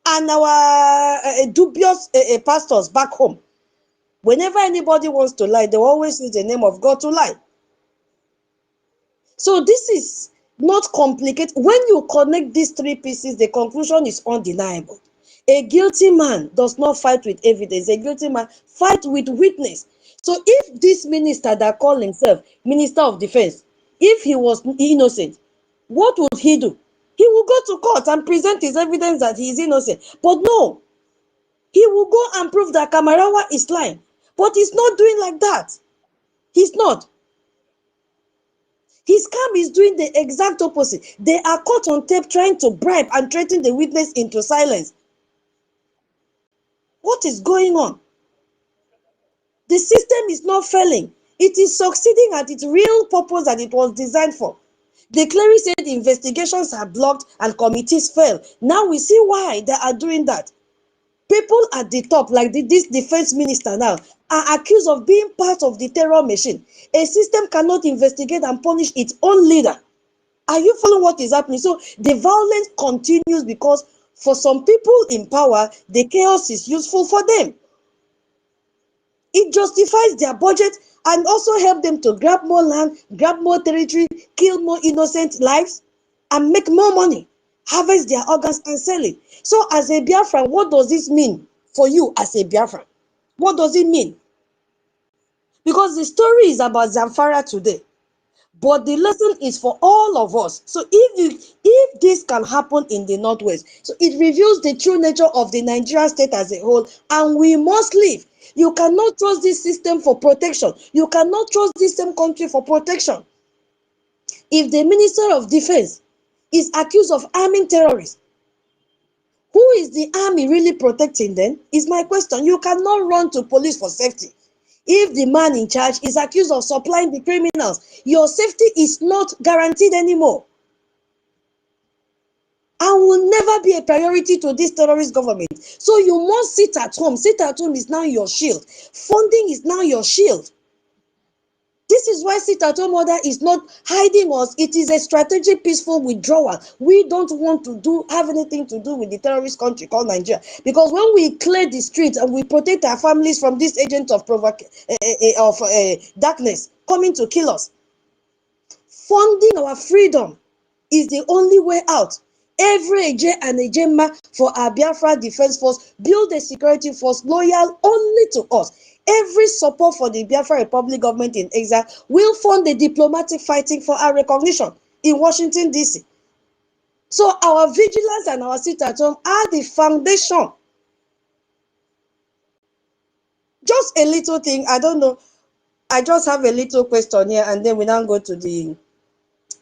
and our dubious pastors back home. Whenever anybody wants to lie, they always use the name of God to lie. So this is not complicated. When you connect these three pieces, the conclusion is undeniable. A guilty man does not fight with evidence. A guilty man fights with witness. So if this minister that called himself Minister of Defense, if he was innocent, what would he do? He will go to court and present his evidence that he is innocent. But no, he will go and prove that Kamarawa is lying. But he's not doing like that. He's not. His camp is doing the exact opposite. They are caught on tape trying to bribe and threaten the witness into silence. What is going on? The system is not failing. It is succeeding at its real purpose that it was designed for. The clerics said investigations are blocked and committees fail. Now we see why they are doing that. People at the top, like this defense minister now, are accused of being part of the terror machine. A system cannot investigate and punish its own leader. Are you following what is happening? So the violence continues because for some people in power, the chaos is useful for them. It justifies their budget and also help them to grab more land, grab more territory, kill more innocent lives, and make more money, harvest their organs and sell it. So as a Biafran, what does this mean for you as a Biafran? What does it mean? Because the story is about Zamfara today, but the lesson is for all of us. So if this can happen in the Northwest, so it reveals the true nature of the Nigerian state as a whole, and we must leave. You cannot trust this system for protection. You cannot trust this same country for protection. If the Minister of Defense is accused of arming terrorists, who is the army really protecting then? Is my question. You cannot run to police for safety. If the man in charge is accused of supplying the criminals, your safety is not guaranteed anymore. And will never be a priority to this terrorist government. So you must sit at home. Sit at home is now your shield. Funding is now your shield. This is why sit-at-home order is not hiding us. It is a strategic, peaceful withdrawal. We don't want to have anything to do with the terrorist country called Nigeria. Because when we clear the streets and we protect our families from this agent of darkness coming to kill us, funding our freedom is the only way out. Every Eje and Ejema for our Biafra Defense Force build a security force loyal only to us. Every support for the Biafra Republic government in exile will fund the diplomatic fighting for our recognition in Washington, D.C. So our vigilance and our sit-at-home are the foundation. Just a little thing, I don't know. I just have a little question here, and then we now go to the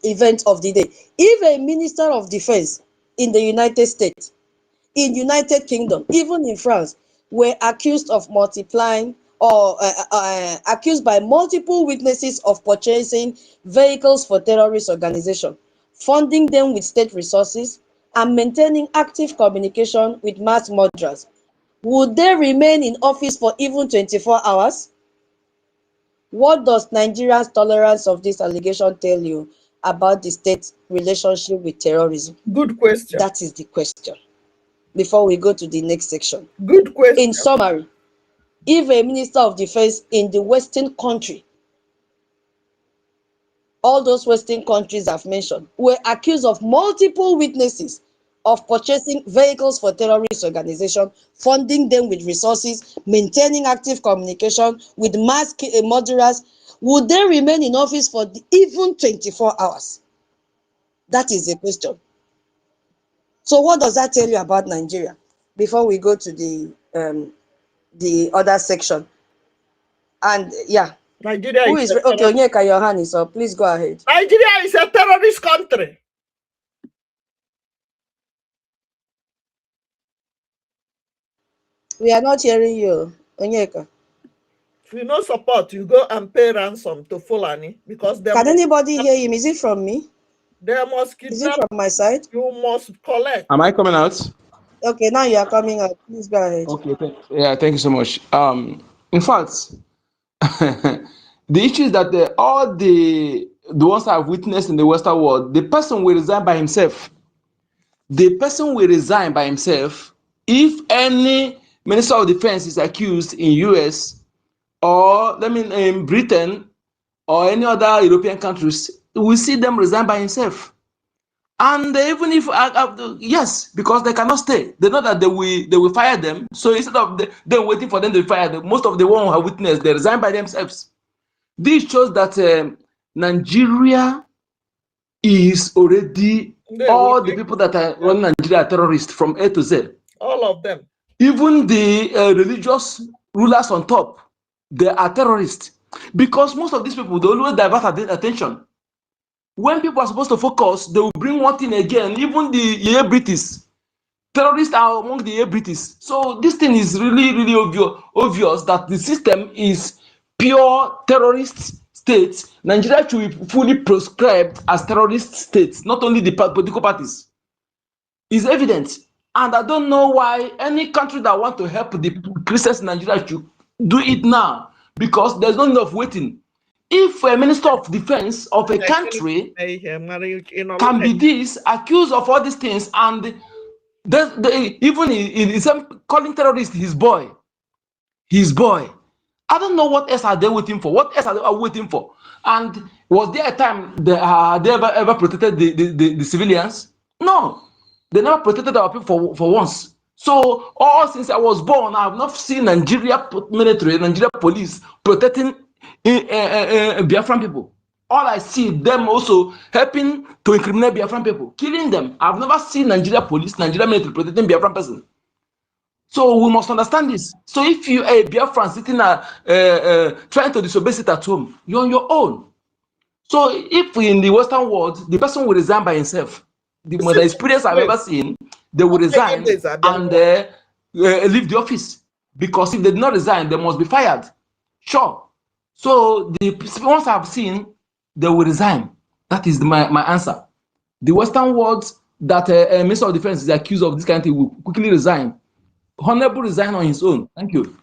event of the day. If a minister of defense in the United States, in United Kingdom, even in France, were accused of multiplying or accused by multiple witnesses of purchasing vehicles for terrorist organization, funding them with state resources, and maintaining active communication with mass murderers, would they remain in office for even 24 hours? What does Nigeria's tolerance of this allegation tell you about the state's relationship with terrorism? Good question. That is the question. Before we go to the next section. Good question. In summary, if a minister of defense in the Western country, all those Western countries I've mentioned, were accused of multiple witnesses of purchasing vehicles for terrorist organization, funding them with resources, maintaining active communication with mass murderers, would they remain in office for even 24 hours? That is the question. So what does that tell you about Nigeria? Before we go to the other section. And yeah, Nigeria who is okay? Onyeka, your hand is up. Please go ahead. Nigeria is a terrorist country. We are not hearing you, Onyeka. If you no support, you go and pay ransom to Fulani because they can anybody hear him? Is it from me? They must kidnap. Is it from my side? You must collect. Am I coming out? Okay, now you are coming out. Please go ahead. Okay, thank you so much. In fact, the issue is that all the ones I've witnessed in the Western world, the person will resign by himself. The person will resign by himself if any minister of defense is accused in US or in Britain or any other European countries. We see them resign by himself. And even if yes, because they cannot stay, they know that they will fire them. So instead of them waiting for them to fire them, most of the ones who have witnessed, they resign by themselves. This shows that Nigeria is already all the people that are running Nigeria are terrorists from A to Z. All of them. Even the religious rulers on top, they are terrorists because most of these people they always divert attention. When people are supposed to focus, they will bring one thing again. Even the British terrorists are among the British. So this thing is really, really obvious that the system is pure terrorist states. Nigeria should be fully proscribed as terrorist states, not only the political parties. It's evident. And I don't know why any country that want to help the Christians in Nigeria should do it now, because there's no need of waiting. If a minister of defense of a country can be accused of all these things, and even he's calling terrorist his boy, I don't know what else are they waiting for. What else are they waiting for? And was there a time they ever protected the civilians? No, they never protected our people for once. So all since I was born, I have not seen Nigeria military, Nigeria police protecting Biafran people. All I see them also helping to incriminate Biafran people, killing them. I've never seen Nigeria police, Nigeria military protecting Biafran person. So we must understand this. So if you are a Biafran sitting trying to disobey it at home, you're on your own. So if in the Western world, the person will resign by himself. The most experience I've ever seen, they will resign and leave the office. Because if they did not resign, they must be fired. Sure. So the ones I've seen, they will resign. That is my answer. The Western world, that a Minister of Defense is accused of this kind of thing will quickly resign. Honorable resign on his own. Thank you.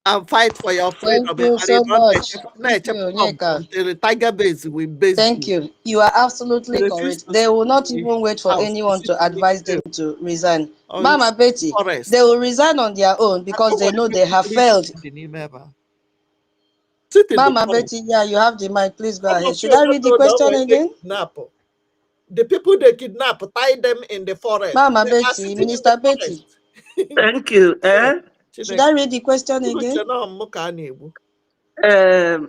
And fight for your freedom. Thank you so much. Thank you, Onyeka. Until the tiger base will base. Thank you. You are absolutely correct. They will not even wait for anyone to advise them to resign. Mama Betty, they will resign on their own because they know they have failed. Mama Betty, yeah, you have the mic. Please go ahead. Should I read the question again? The people they kidnap, tie them in the forest. Mama Betty, Minister Betty. Thank you. Should I read the question again?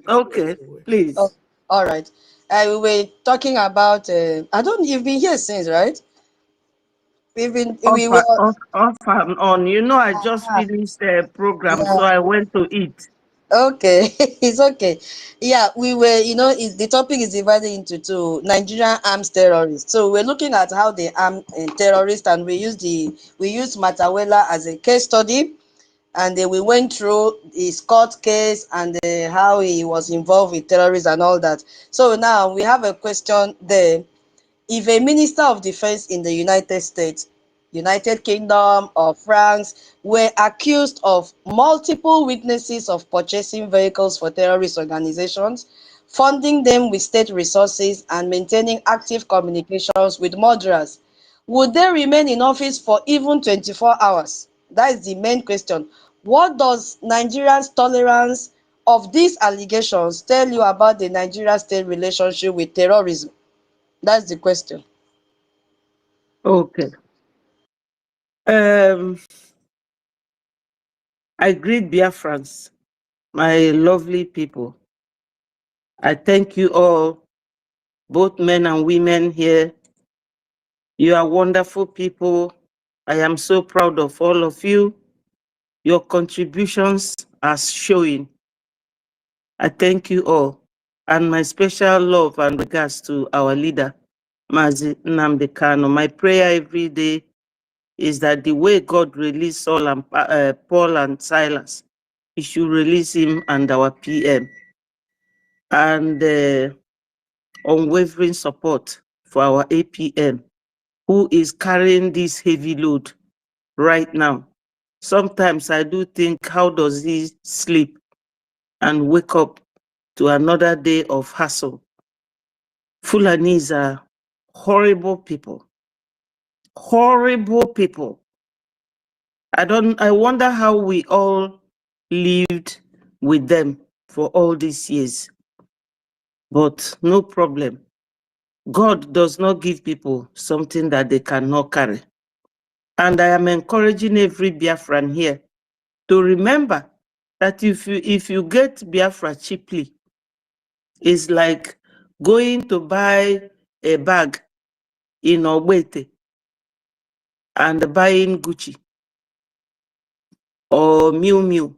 Okay, please. Oh, all right. We were talking about. You've been here since, right? We were off and on. You know, I just finished the program, yeah. so I went to eat. Okay, it's okay. Yeah, we were, the topic is divided into two: Nigerian arms terrorists. So we're looking at how they arm terrorists, and we used Matawela as a case study, and then we went through his court case and how he was involved with terrorists and all that. So now we have a question there. If a minister of defense in the United States, United Kingdom, or France were accused of multiple witnesses of purchasing vehicles for terrorist organizations, funding them with state resources, and maintaining active communications with murderers, would they remain in office for even 24 hours? That is the main question. What does Nigeria's tolerance of these allegations tell you about the Nigerian state relationship with terrorism? That's the question. Okay. I greet Biafrans, my lovely people. I thank you all, both men and women here. You are wonderful people. I am so proud of all of you. Your contributions are showing. I thank you all. And my special love and regards to our leader, Mazi NNAMDI KANU. My prayer every day is that the way God released Saul and Paul and Silas, He should release him and our PM. And unwavering support for our APM, who is carrying this heavy load right now. Sometimes I do think, how does he sleep and wake up to another day of hassle? Fulanis are horrible people. Horrible people. I wonder how we all lived with them for all these years. But no problem. God does not give people something that they cannot carry. And I am encouraging every Biafran here to remember that if you get Biafra cheaply, it's like going to buy a bag in Ogbete and buying Gucci or Miu Miu.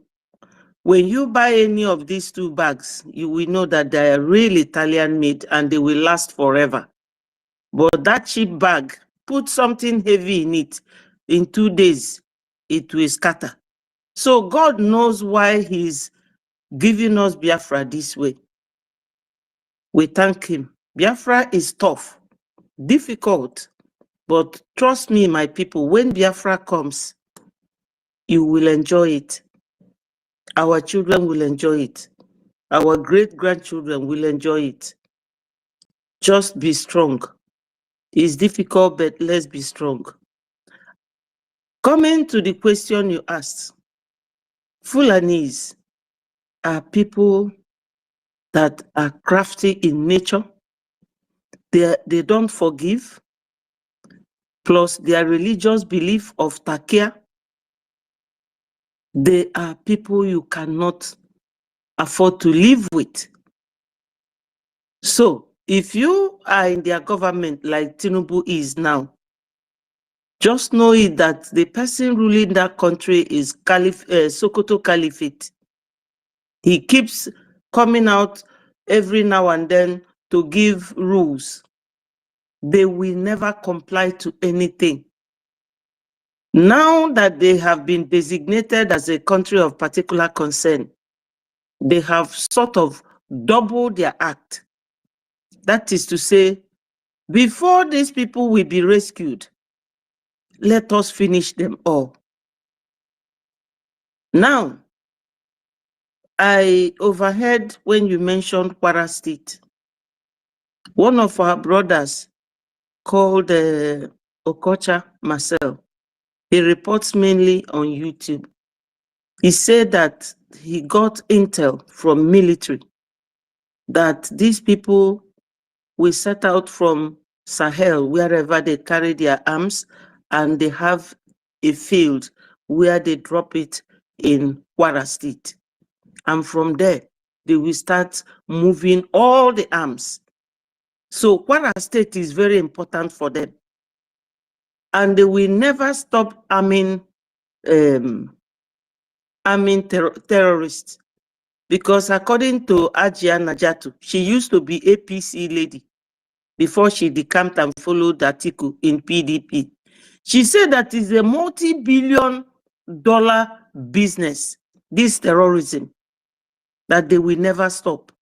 When you buy any of these two bags, you will know that they are really Italian made and they will last forever. But that cheap bag, put something heavy in it, in 2 days, it will scatter. So God knows why He's giving us Biafra this way. We thank Him. Biafra is tough, difficult, but trust me, my people, when Biafra comes, you will enjoy it. Our children will enjoy it. Our great-grandchildren will enjoy it. Just be strong. It's difficult, but let's be strong. Coming to the question you asked, Fulanis are people that are crafty in nature. They don't forgive, plus their religious belief of Takia. They are people you cannot afford to live with. So if you are in their government like Tinubu is now, just know it that the person ruling that country is Sokoto Caliphate. He keeps coming out every now and then to give rules. They will never comply to anything. Now that they have been designated as a country of particular concern, they have sort of doubled their act. That is to say, Before these people will be rescued, let us finish them all. Now, I overheard when you mentioned Kwara State. One of our brothers called Okocha Marcel, he reports mainly on YouTube. He said that he got intel from military that these people will set out from Sahel, wherever they carry their arms, and they have a field where they drop it in Kwara State. And from there, they will start moving all the arms. So Kwara State is very important for them. And they will never stop arming terrorists. Because according to Ajia Najatu, she used to be APC lady before she decamped and followed Atiku in PDP. She said that is a multi-billion-dollar business, this terrorism, that they will never stop.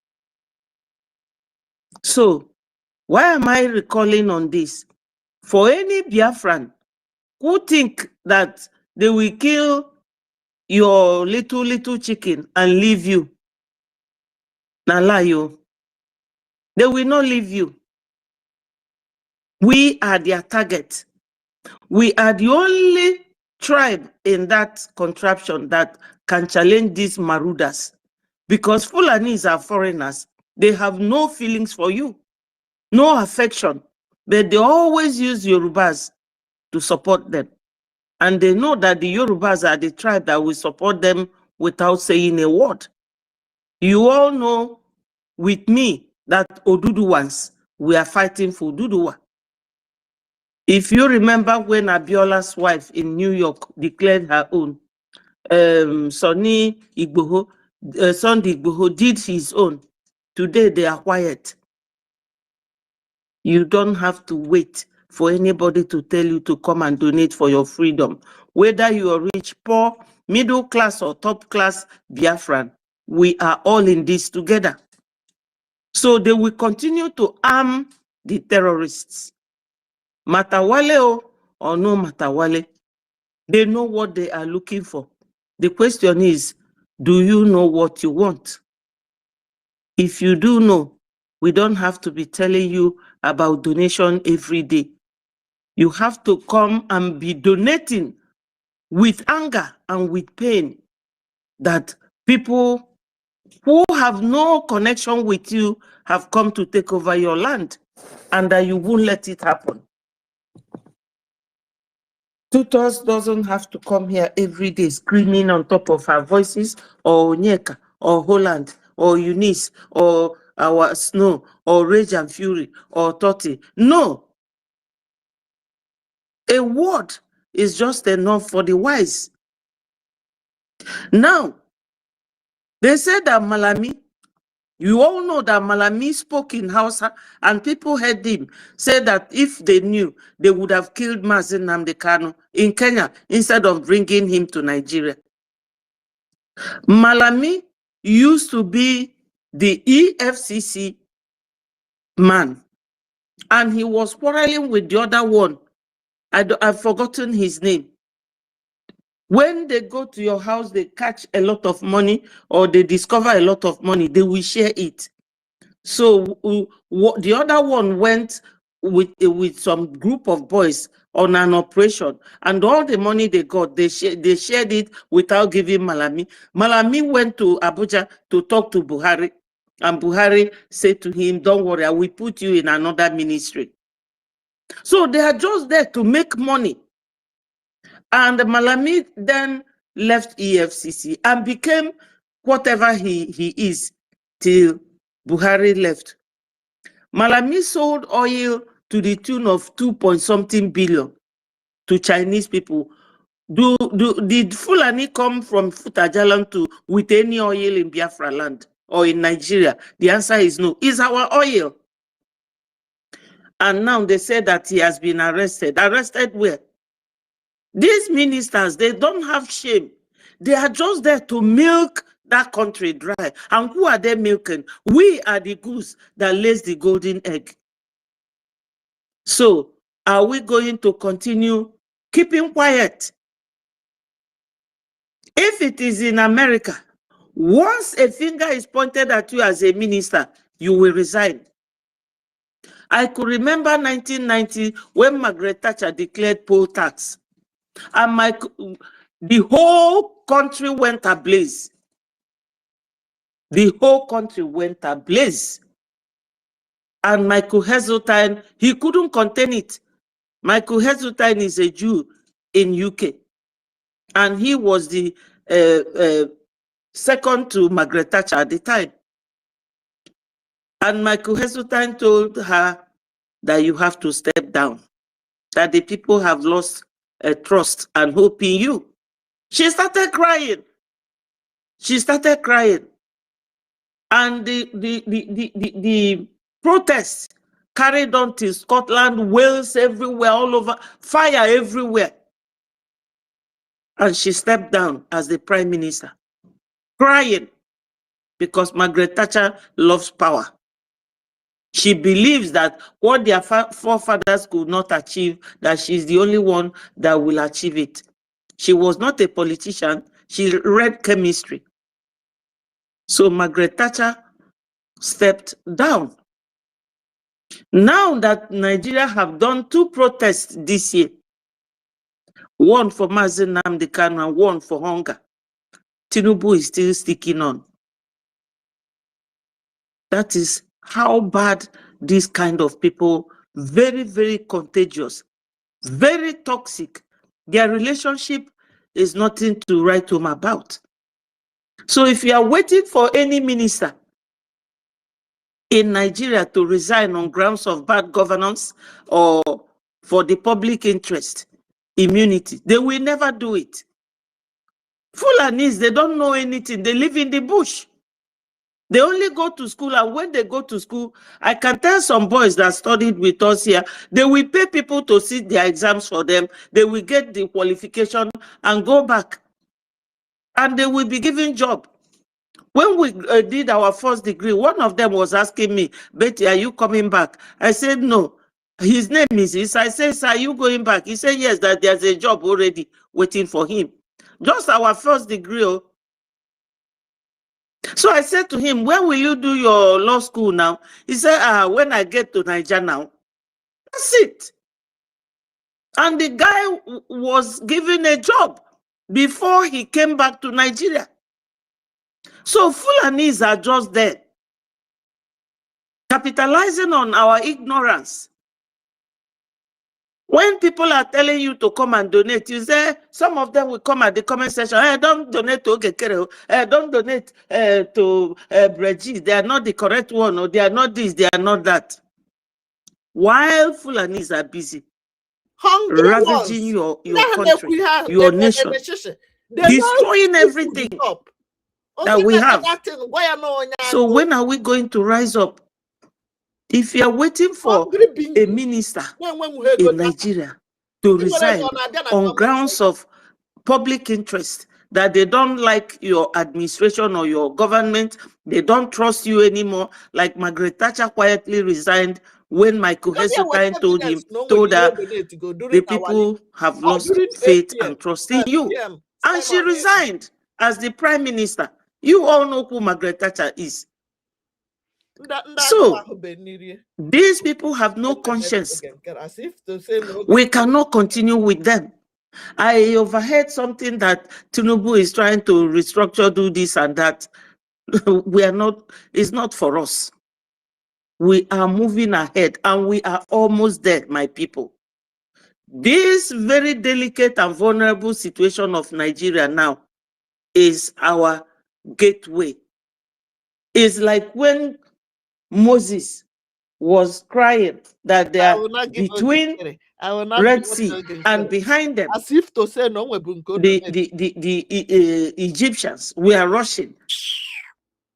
So, why am I recalling on this? For any Biafran who think that they will kill your little chicken and leave you, na lie you. They will not leave you. We are their target. We are the only tribe in that contraption that can challenge these marauders. Because Fulanis are foreigners. They have no feelings for you, no affection. But they always use Yorubas to support them. And they know that the Yorubas are the tribe that will support them without saying a word. You all know with me that Oduduwans, we are fighting for Oduduwa. If you remember when Abiola's wife in New York declared her own, Sunday Igboho did his own. Today they are quiet. You don't have to wait for anybody to tell you to come and donate for your freedom. Whether you are rich, poor, middle class, or top class Biafran, we are all in this together. So they will continue to arm the terrorists. Matawale or no Matawale, they know what they are looking for. The question is, do you know what you want? If you do know, we don't have to be telling you about donation every day. You have to come and be donating with anger and with pain that people who have no connection with you have come to take over your land and that you won't let it happen. Tutors doesn't have to come here every day screaming on top of our voices, or Onyeka, or Holland, or Eunice, or our Snow, or Rage and Fury, or Totti. No. A word is just enough for the wise. Now, they said that Malami, you all know that Malami spoke in Hausa, and people heard him say that if they knew, they would have killed NNAMDI KANU in Kenya instead of bringing him to Nigeria. Malami used to be the EFCC man, and he was quarreling with the other one. I've forgotten his name. When they go to your house, they catch a lot of money or they discover a lot of money, they will share it. So the other one went with some group of boys on an operation, and all the money they got, they shared it without giving Malami. Malami went to Abuja to talk to Buhari, and Buhari said to him, don't worry, I will put you in another ministry. So they are just there to make money. And Malami then left EFCC and became whatever he is till Buhari left. Malami sold oil to the tune of 2-point-something billion to Chinese people. Did Fulani come from Futajalan to with any oil in Biafra land or in Nigeria? The answer is no. It's our oil. And now they say that he has been arrested. Arrested where? These ministers, they don't have shame. They are just there to milk that country dry. And who are they milking? We are the goose that lays the golden egg. So are we going to continue keeping quiet? If it is in America, once a finger is pointed at you as a minister, you will resign. I could remember 1990 when Margaret Thatcher declared poll tax, and the whole country went ablaze. The whole country went ablaze. And Michael Heseltine, he couldn't contain it. Michael Heseltine is a Jew in UK, and he was the second to Margaret Thatcher at the time. And Michael Heseltine told her that you have to step down, that the people have lost trust and hope in you. She started crying. She started crying. And the protests carried on to Scotland, Wales, everywhere, all over, fire everywhere. And she stepped down as the prime minister, crying, because Margaret Thatcher loves power. She believes that what their forefathers could not achieve, that she's the only one that will achieve it. She was not a politician. She read chemistry. So Margaret Thatcher stepped down. Now that Nigeria have done 2 protests this year, one for NNAMDI KANU and one for hunger, Tinubu is still sticking on. That is how bad this kind of people, very, very contagious, very toxic. Their relationship is nothing to write home about. So if you are waiting for any minister in Nigeria to resign on grounds of bad governance or for the public interest, immunity, they will never do it. Fulanis, they don't know anything. They live in the bush. They only go to school, and when they go to school, I can tell some boys that studied with us here, they will pay people to sit their exams for them. They will get the qualification and go back. And they will be given job. When we did our first degree, one of them was asking me, Betty, are you coming back? I said, no. His name is this. I said, sir, are you going back? He said, yes, that there's a job already waiting for him. Just our first degree. Oh. So I said to him, when will you do your law school now? He said, when I get to Nigeria now. That's it. And the guy was given a job before he came back to Nigeria. So Fulanis are just there, capitalizing on our ignorance. When people are telling you to come and donate, you say, some of them will come at the comment section, hey, don't donate to Ogekere, don't donate to Breji, they are not the correct one, or they are not this, they are not that. While Fulanis are busy ravaging your country, your nation, destroying everything that we have. So when are we going to rise up? If you are waiting for a minister in Nigeria to resign on grounds of public interest, that they don't like your administration or your government, they don't trust you anymore, like Margaret Thatcher quietly resigned when Michael Heseltine told her, the people have lost faith and trust in you. And she resigned as the prime minister. You all know who Margaret Thatcher is. So, these people have no conscience. We cannot continue with them. I overheard something that Tinubu is trying to restructure, do this and that. We are not, it's not for us. We are moving ahead and we are almost there, my people. This very delicate and vulnerable situation of Nigeria now is our gateway. It's like when Moses was crying that they are between Red Sea and behind them, as if to say no, the Egyptians were rushing.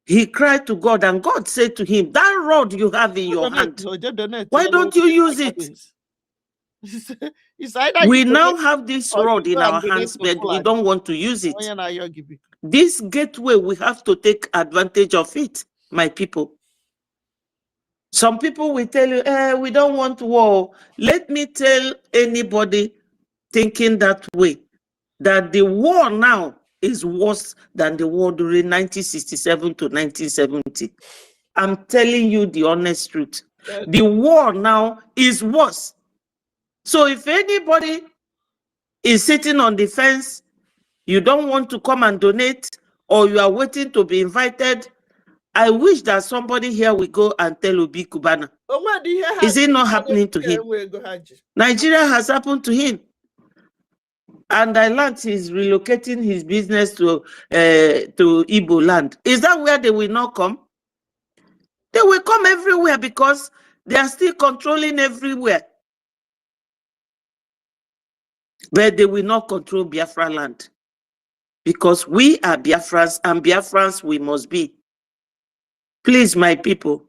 He cried to God, and God said to him, that rod you have in your hand, why don't you use it? We now have this rod in our hands, but we don't want to use it. This gateway, we have to take advantage of it, my people. Some people will tell you, we don't want war. Let me tell anybody thinking that way, that the war now is worse than the war during 1967 to 1970. I'm telling you the honest truth. The war now is worse. So if anybody is sitting on the fence, you don't want to come and donate, or you are waiting to be invited, I wish that somebody here will go and tell Obi Kubana. Is it not happening to him? Nigeria has happened to him. And I learned he's relocating his business to Igbo land. Is that where they will not come? They will come everywhere because they are still controlling everywhere. But they will not control Biafra land. Because we are Biafrans, and Biafrans we must be. Please, my people,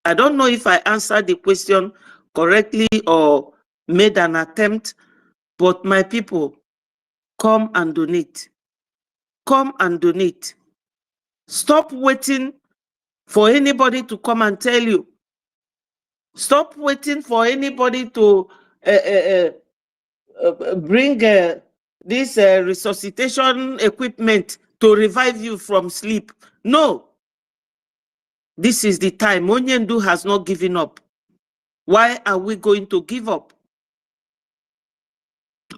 I don't know if I answered the question correctly or made an attempt, but my people, come and donate. Come and donate. Stop waiting for anybody to come and tell you. Stop waiting for anybody to bring this resuscitation equipment to revive you from sleep. No. This is the time. Onyendu has not given up. Why are we going to give up?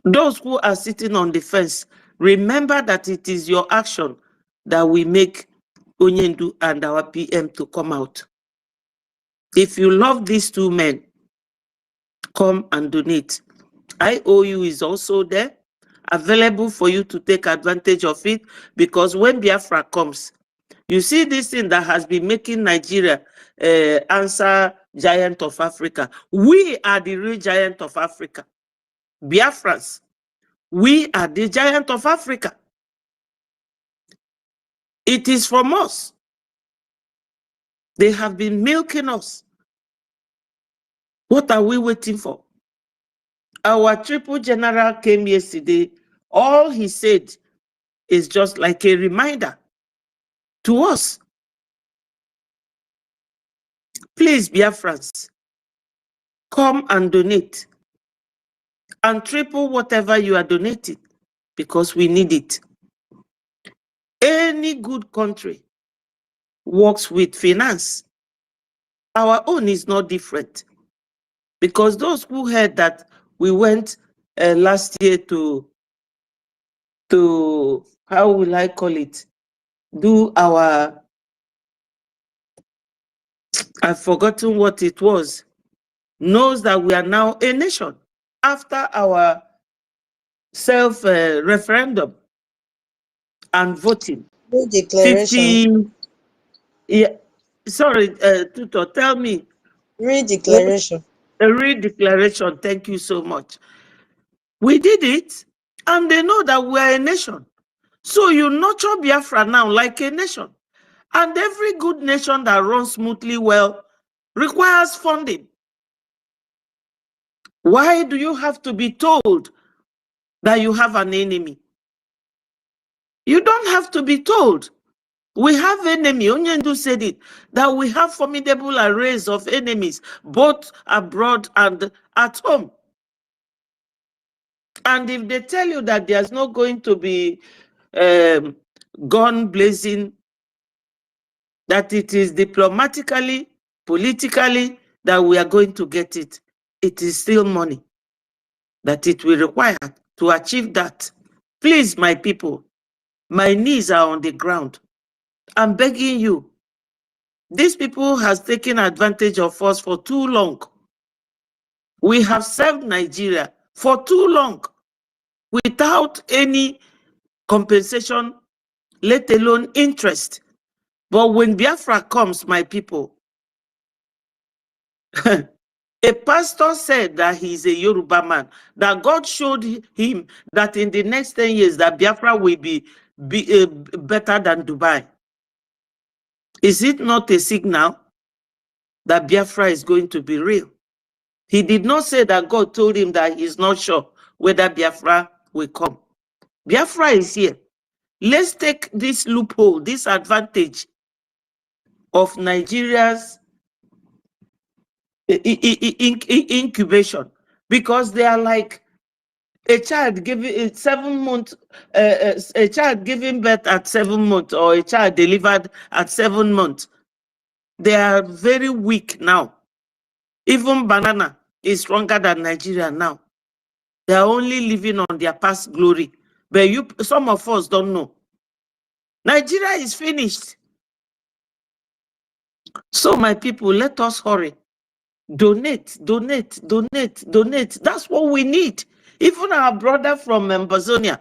Those who are sitting on the fence, remember that it is your action that will make Onyendu and our PM to come out. If you love these two men, come and donate. IOU is also there, available for you to take advantage of it, because when Biafra comes, you see this thing that has been making Nigeria answer giant of Africa. We are the real giant of Africa. Biafrans, we are the giant of Africa. It is from us. They have been milking us. What are we waiting for? Our triple general came yesterday. All he said is just like a reminder to us. Please, Biafrans, come and donate. And triple whatever you are donating, because we need it. Any good country works with finance. Our own is not different. Because those who heard that we went last year to how will I call it, do our, I've forgotten what it was, knows that we are now a nation after our self-referendum and voting. Redeclaration. 50, yeah, sorry, Tutor, tell me. Redeclaration. A redeclaration, thank you so much. We did it, and they know that we are a nation. So you nurture Biafra now like a nation. And every good nation that runs smoothly well requires funding. Why do you have to be told that you have an enemy? You don't have to be told. We have enemy. Onyendu said it, that we have formidable arrays of enemies, both abroad and at home. And if they tell you that there's not going to be gun blazing, that it is diplomatically, politically, that we are going to get it, it is still money that it will require to achieve that. Please, my people, my knees are on the ground. I'm begging you. These people has taken advantage of us for too long. We have served Nigeria for too long without any compensation, let alone interest. But when Biafra comes, my people, a pastor said that he's a Yoruba man, that God showed him that in the next 10 years that Biafra will be better than Dubai. Is it not a signal that Biafra is going to be real? He did not say that God told him that he's not sure whether Biafra will come. Biafra is here. Let's take this loophole, this advantage of Nigeria's incubation, because they are like a child giving 7 months, a child giving birth at 7 months, or a child delivered at 7 months. They are very weak now. Even banana is stronger than Nigeria now. They are only living on their past glory. But some of us don't know. Nigeria is finished. So my people, let us hurry. Donate, donate, donate, donate. That's what we need. Even our brother from Amazonia,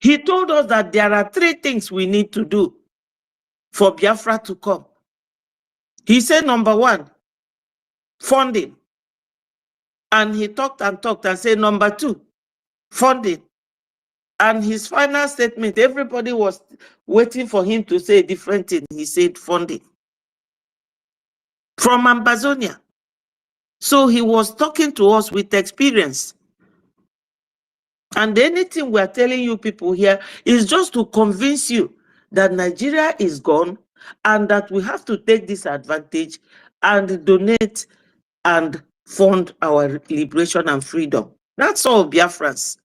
he told us that there are 3 things we need to do for Biafra to come. He said, number 1, funding. And he talked and said, number 2, funding. And his final statement, everybody was waiting for him to say a different thing. He said funding. From Amazonia. So he was talking to us with experience. And anything we are telling you people here is just to convince you that Nigeria is gone and that we have to take this advantage and donate and fund our liberation and freedom. That's all, Biafrans.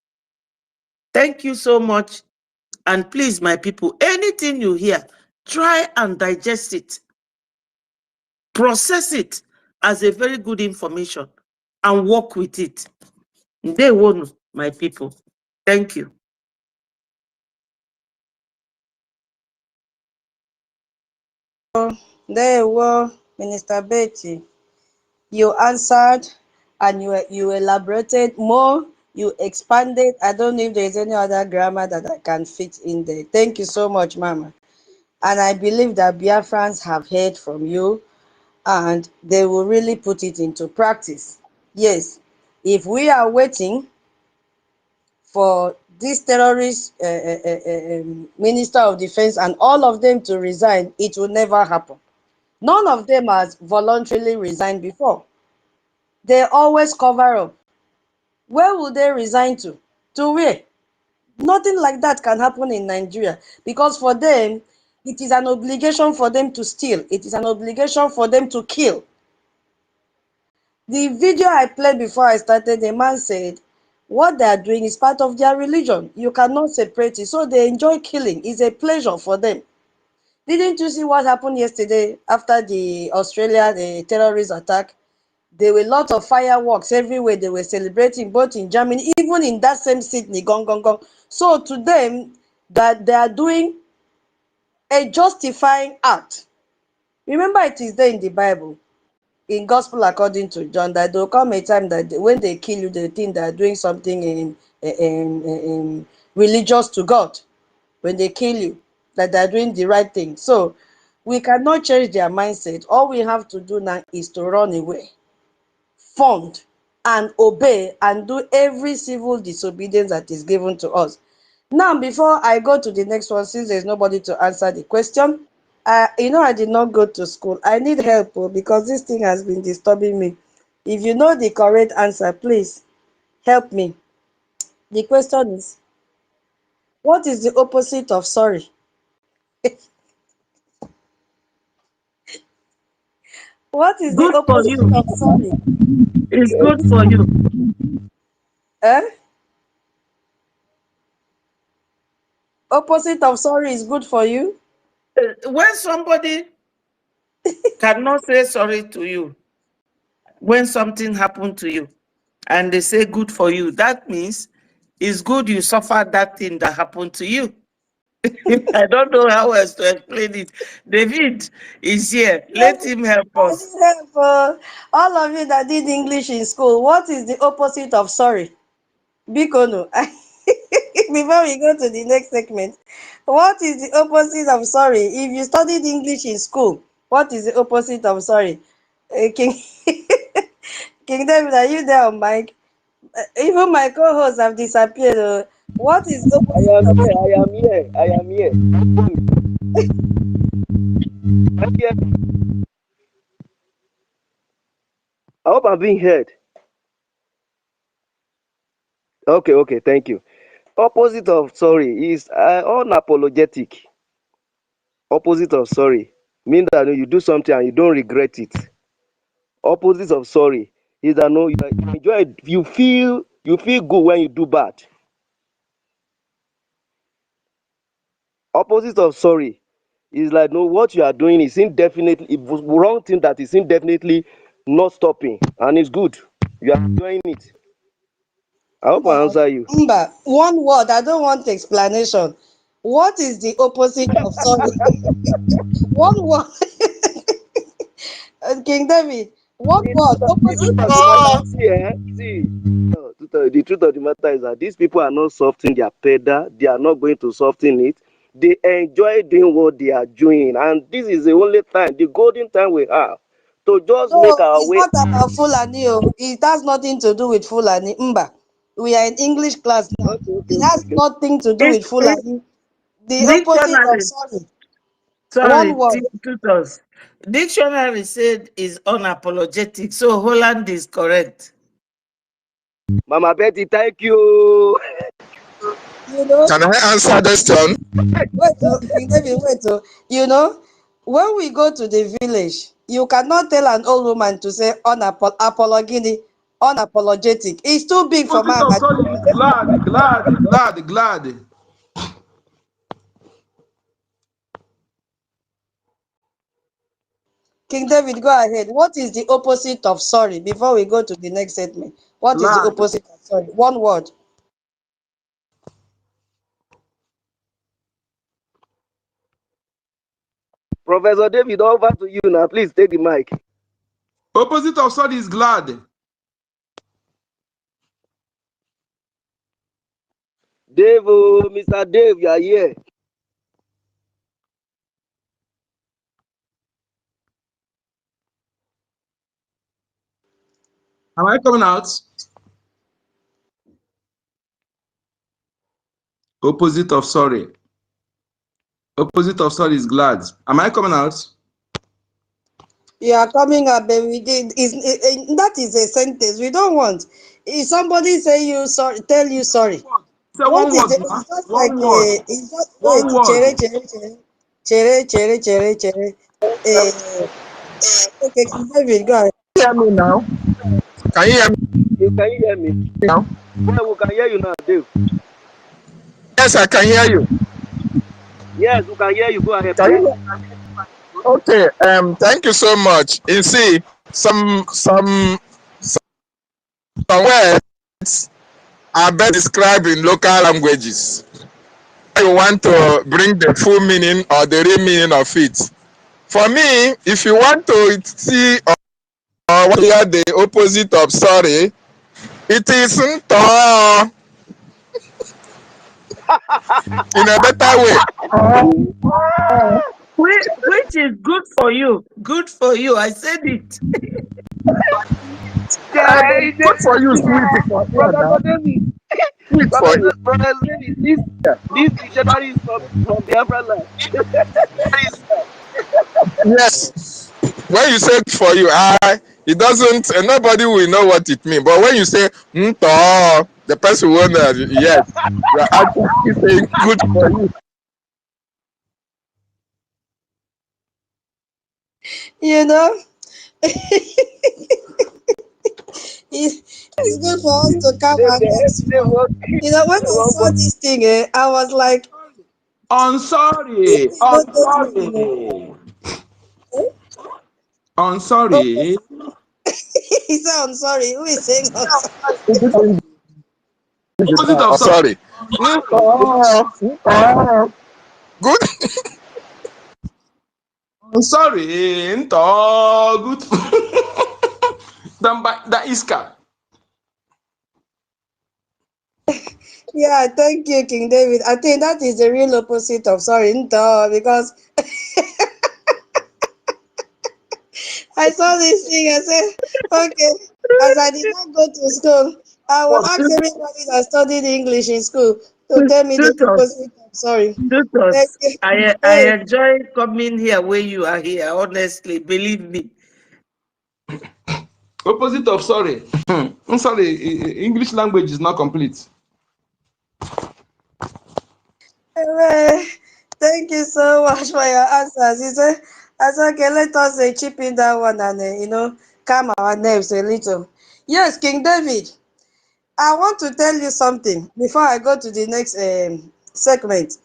Thank you so much. And please, my people, anything you hear, try and digest it. Process it as a very good information and work with it. They won't, my people. Thank you. There were Minister Betty. You answered and you elaborated more. You expanded. I don't know if there's any other grammar that I can fit in there. Thank you so much, Mama. And I believe that Biafrans have heard from you and they will really put it into practice. Yes, if we are waiting for this terrorist Minister of Defense and all of them to resign, it will never happen. None of them has voluntarily resigned before. They always cover up. Where will they resign to? To where? Nothing like that can happen in Nigeria, because for them, it is an obligation for them to steal. It is an obligation for them to kill. The video I played before I started, the man said, what they are doing is part of their religion. You cannot separate it. So they enjoy killing. It's a pleasure for them. Didn't you see what happened yesterday after the the terrorist attack? There were a lot of fireworks everywhere. They were celebrating, both in Germany, even in that same Sydney, gong, gong, gong. So to them, that they are doing a justifying act. Remember, it is there in the Bible, in Gospel according to John, that there will come a time that when they kill you, they think they are doing something in religious to God. When they kill you, that they are doing the right thing. So we cannot change their mindset. All we have to do now is to run away, fund, and obey, and do every civil disobedience that is given to us. Now, before I go to the next one, since there's nobody to answer the question, I did not go to school. I need help because this thing has been disturbing me. If you know the correct answer, please help me. The question is, what is the opposite of sorry? What is the Good for opposite you. of sorry? It's good for you. Eh? Opposite of sorry is good for you? When somebody cannot say sorry to you, when something happened to you, and they say good for you, that means it's good you suffered that thing that happened to you. I don't know how else to explain it. David is here. Let him help us. All of you that did English in school, what is the opposite of sorry? Bikono. Before we go to the next segment, what is the opposite of sorry? If you studied English in school, what is the opposite of sorry? King, King David, are you there on mic? Even my co-hosts have disappeared. What is I opposite am of here. sorry? I am here. I am here. I'm here. I hope I'm being heard. Okay, okay, thank you. Opposite of sorry is unapologetic. Opposite of sorry means that you do something and you don't regret it. opposite of sorry is that no, you enjoy it. You feel good when you do bad. Opposite of sorry is like no, what you are doing is indefinitely wrong thing that is indefinitely not stopping, and it's good. You are enjoying it. I hope I answer you. Mba, one word. I don't want explanation. What is the opposite of sorry? One word. King David, one word. Opposite of sorry. The truth of the matter is that these people are not softening their pedal. They are not going to soften it. They enjoy doing what they are doing, and this is the only time, the golden time we have to just make No, our it's way. not about Fulani. Oh. It has nothing to do with Fulani. Mba, we are in English class now. Okay, okay, It okay, has okay. nothing to do with It's Fulani. The opposite of dictionary. sorry. One Sorry, word. tutors. Dictionary said is unapologetic, so Holland is correct. Mama Betty, thank you. You know, Can I answer this one? wait, King David, wait. You know, when we go to the village, you cannot tell an old woman to say unapologetic. It's too big for Opposite my of sorry is glad. King David, go ahead. What is the opposite of sorry before we go to the next statement? What is the Glad. opposite of sorry? One word. Professor David, over to you now. Please take the mic. Opposite of sorry is glad. Dave, oh, Mr. Dave, you are here. Am I coming out? Opposite of sorry. Opposite of sorry is glad. Am I coming out? You are coming up, but that is a sentence we don't want. If somebody say you sorry, tell you sorry. Say What one is word it? now. It's just like One word. it's just wait. One word. Chere. Okay, David, go ahead. Hear me now? Can you hear me Can you hear me? now? Well, we can hear you now, Dave. Yes, I can hear you. Yes, we can hear you. Go ahead, Can please. you? Okay. Thank you so much. You see, some words are best described in local languages. You want to bring the full meaning or the real meaning of it. For me, if you want to see or hear the opposite of sorry, it is nto in a better way. Which is good for you. Good for you. I said it. Yeah, Good for you, sweet for here now. Professor David. Sweet for you. Professor David, this dictionary is from the Biafra land. Yes. When you say for you, it doesn't. Nobody will know what it means. But when you say nto, the person will know. Yes, you are actually saying good for you. You know, it's good for us to calm Dave, our heads Dave, small. You know, when I saw this thing, I was like, On if sorry. they On don't get me, sorry. eh? On Okay. sorry. He said, I'm sorry. Who is saying I'm sorry? Opposite of sorry. Sorry. Nto. Good. On sorry. Into good. The iska. Yeah, thank you, King David. I think that is the real opposite of sorry, because I saw this thing. I said, okay, as I did not go to school, I will ask everybody that studied English in school to tell me the Tutors. opposite of sorry. Thank Tutors. you. I Hey, enjoy coming here where you are here, honestly. Believe me. Opposite of sorry. I'm sorry. English language is not complete. thank you so much for your answers. I said, okay, let us chip in that one and calm our nerves a little. Yes, King David, I want to tell you something before I go to the next segment.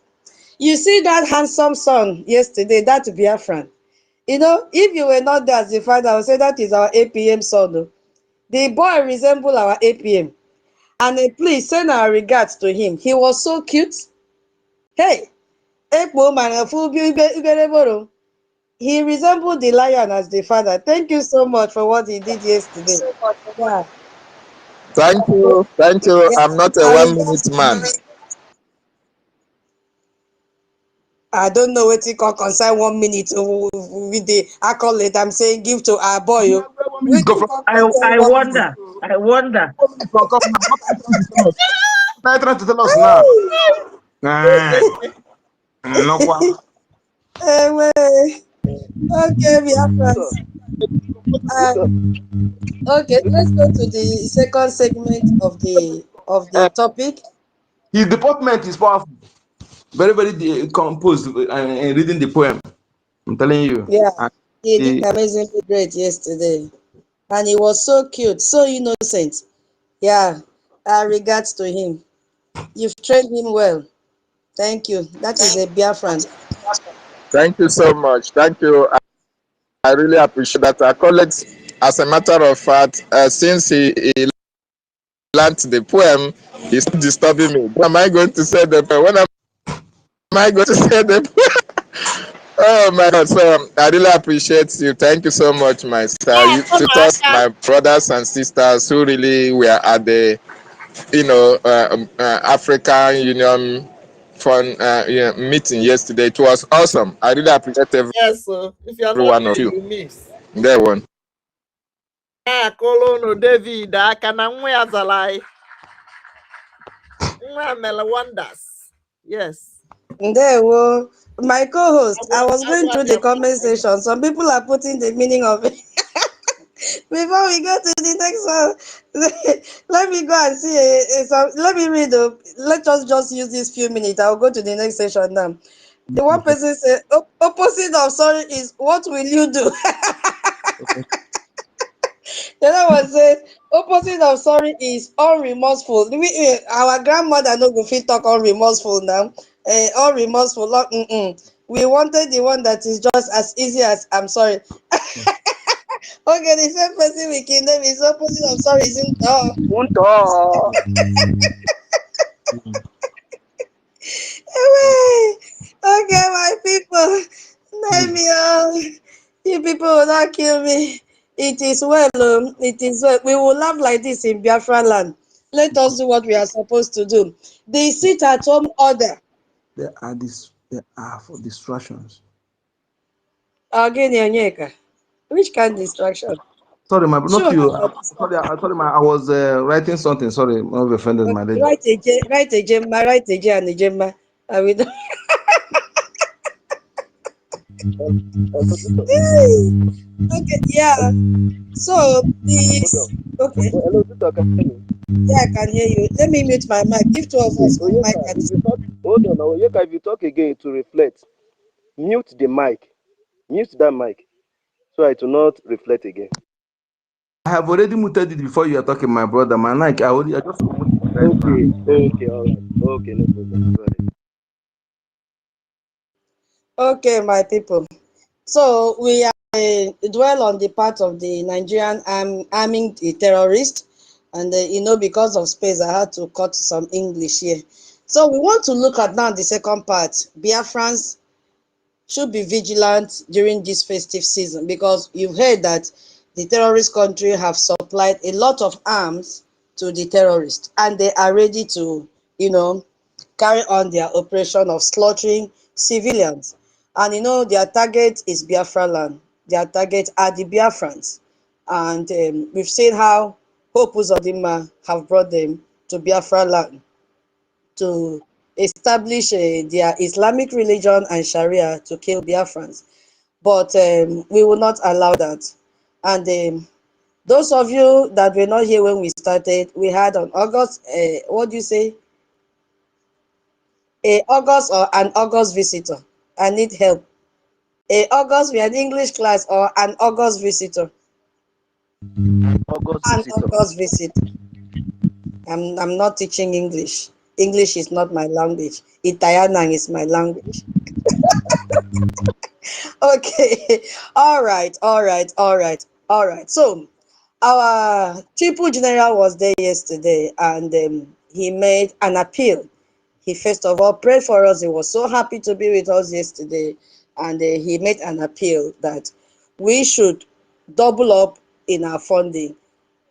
You see that handsome son yesterday, that Biafran. You know, if you were not there as the father, I would say that is our APM son. Oh. The boy resemble our APM. And please send our regards to him. He was so cute. Hey, Ekpo man, he resembled the lion as the father. Thank you so much for what he did yesterday. Yeah. Thank you. Thank you. Yeah. I'm not a Our 1 regards minute to man. him. I don't know what he call concern 1 minute with the accolade I'm saying give to our boy. Yeah, Oh. where 1 minute What go he from? call concern I 1 minute. wonder. I wonder. 1 minute from come now. What are you trying to tell us? What are you trying to tell us now? No, Anyway, okay, we have friends. Okay, let's go to the second segment of the topic. his deportment is powerful. Very, very composed and reading the poem. I'm telling you. Yeah, And he did the, amazingly great yesterday, and he was so cute, so innocent. Yeah, regards to him. You've trained him well. Thank you. That is a Biafran. Thank you so much. Thank you. I really appreciate that. I call it, as a matter of fact, since he learned the poem, he's disturbing me. When am I going to say the poem? When am I going to say the poem? Oh my God! So I really appreciate you. Thank you so much, my star. You tutors, my brothers and sisters who really were at the, African Union fund meeting yesterday. It was awesome. I really appreciate every Yes, so if you are not one of there, you. you miss. There one. Kolono David aka na nwa ya zara anyị. Nwa mere wonders. Yes. There, well, my co-host, I was going through the comment section. Some people are putting the meaning of it. Before we go to the next one, let me go and see. Let me read. Let us just use this few minutes. I'll go to the next session now. The one person said, opposite of sorry is what will you do? The other one says, opposite of sorry is unremorseful. Our grandmother no go fit talk unremorseful now. Unremorseful. We wanted the one that is just as easy as I'm sorry. Okay, the same person we kingdom is opposite of sorry, isn't Okay, my people. Let me you people will not kill me. It is well, it is well. We will laugh like this in Biafra land. Let us do what we are supposed to do. The sit at home order. there are for distractions. Again, Onyeka. Which kind of distraction? Sorry, not Sure. you. Sorry, I was writing something. Sorry, not offended, my lady. Write a gemma, write a J and a gemma. I will. Okay, yeah. So this. Okay. Hello, Victor, can you hear me? Yeah, I can hear you. Let me mute my mic. Give two of us one mic Oyeka, at if you talk, hold on, Oyeka, if you talk again to reflect, mute the mic. Mute that mic so I do not reflect again. I have already muted it before you are talking, my brother. My mic, I just muted it right Okay, now. okay, all right. Okay, no problem. Go ahead. Okay, my people. So we are dwell on the part of the Nigerian arming the terrorist, and because of space, I had to cut some English here. So we want to look at now the second part. Biafrans should be vigilant during this festive season because you've heard that the terrorist country have supplied a lot of arms to the terrorists, and they are ready to, carry on their operation of slaughtering civilians. And their target is Biafra land. Their target are the Biafrans. And we've seen how Hope Uzodinma have brought them to Biafra land to establish their Islamic religion and Sharia to kill Biafrans. But we will not allow that. And those of you that were not here when we started, we had on August, what do you say? August or an August visitor. I need help. August, we had English class or an August visitor. August And visitor. August visit. I'm not teaching English. English is not my language. Italian is my language. Okay. All right. All right. All right. All right. So our triple general was there yesterday, and he made an appeal. He first of all prayed for us. He was so happy to be with us yesterday, and he made an appeal that we should double up in our funding.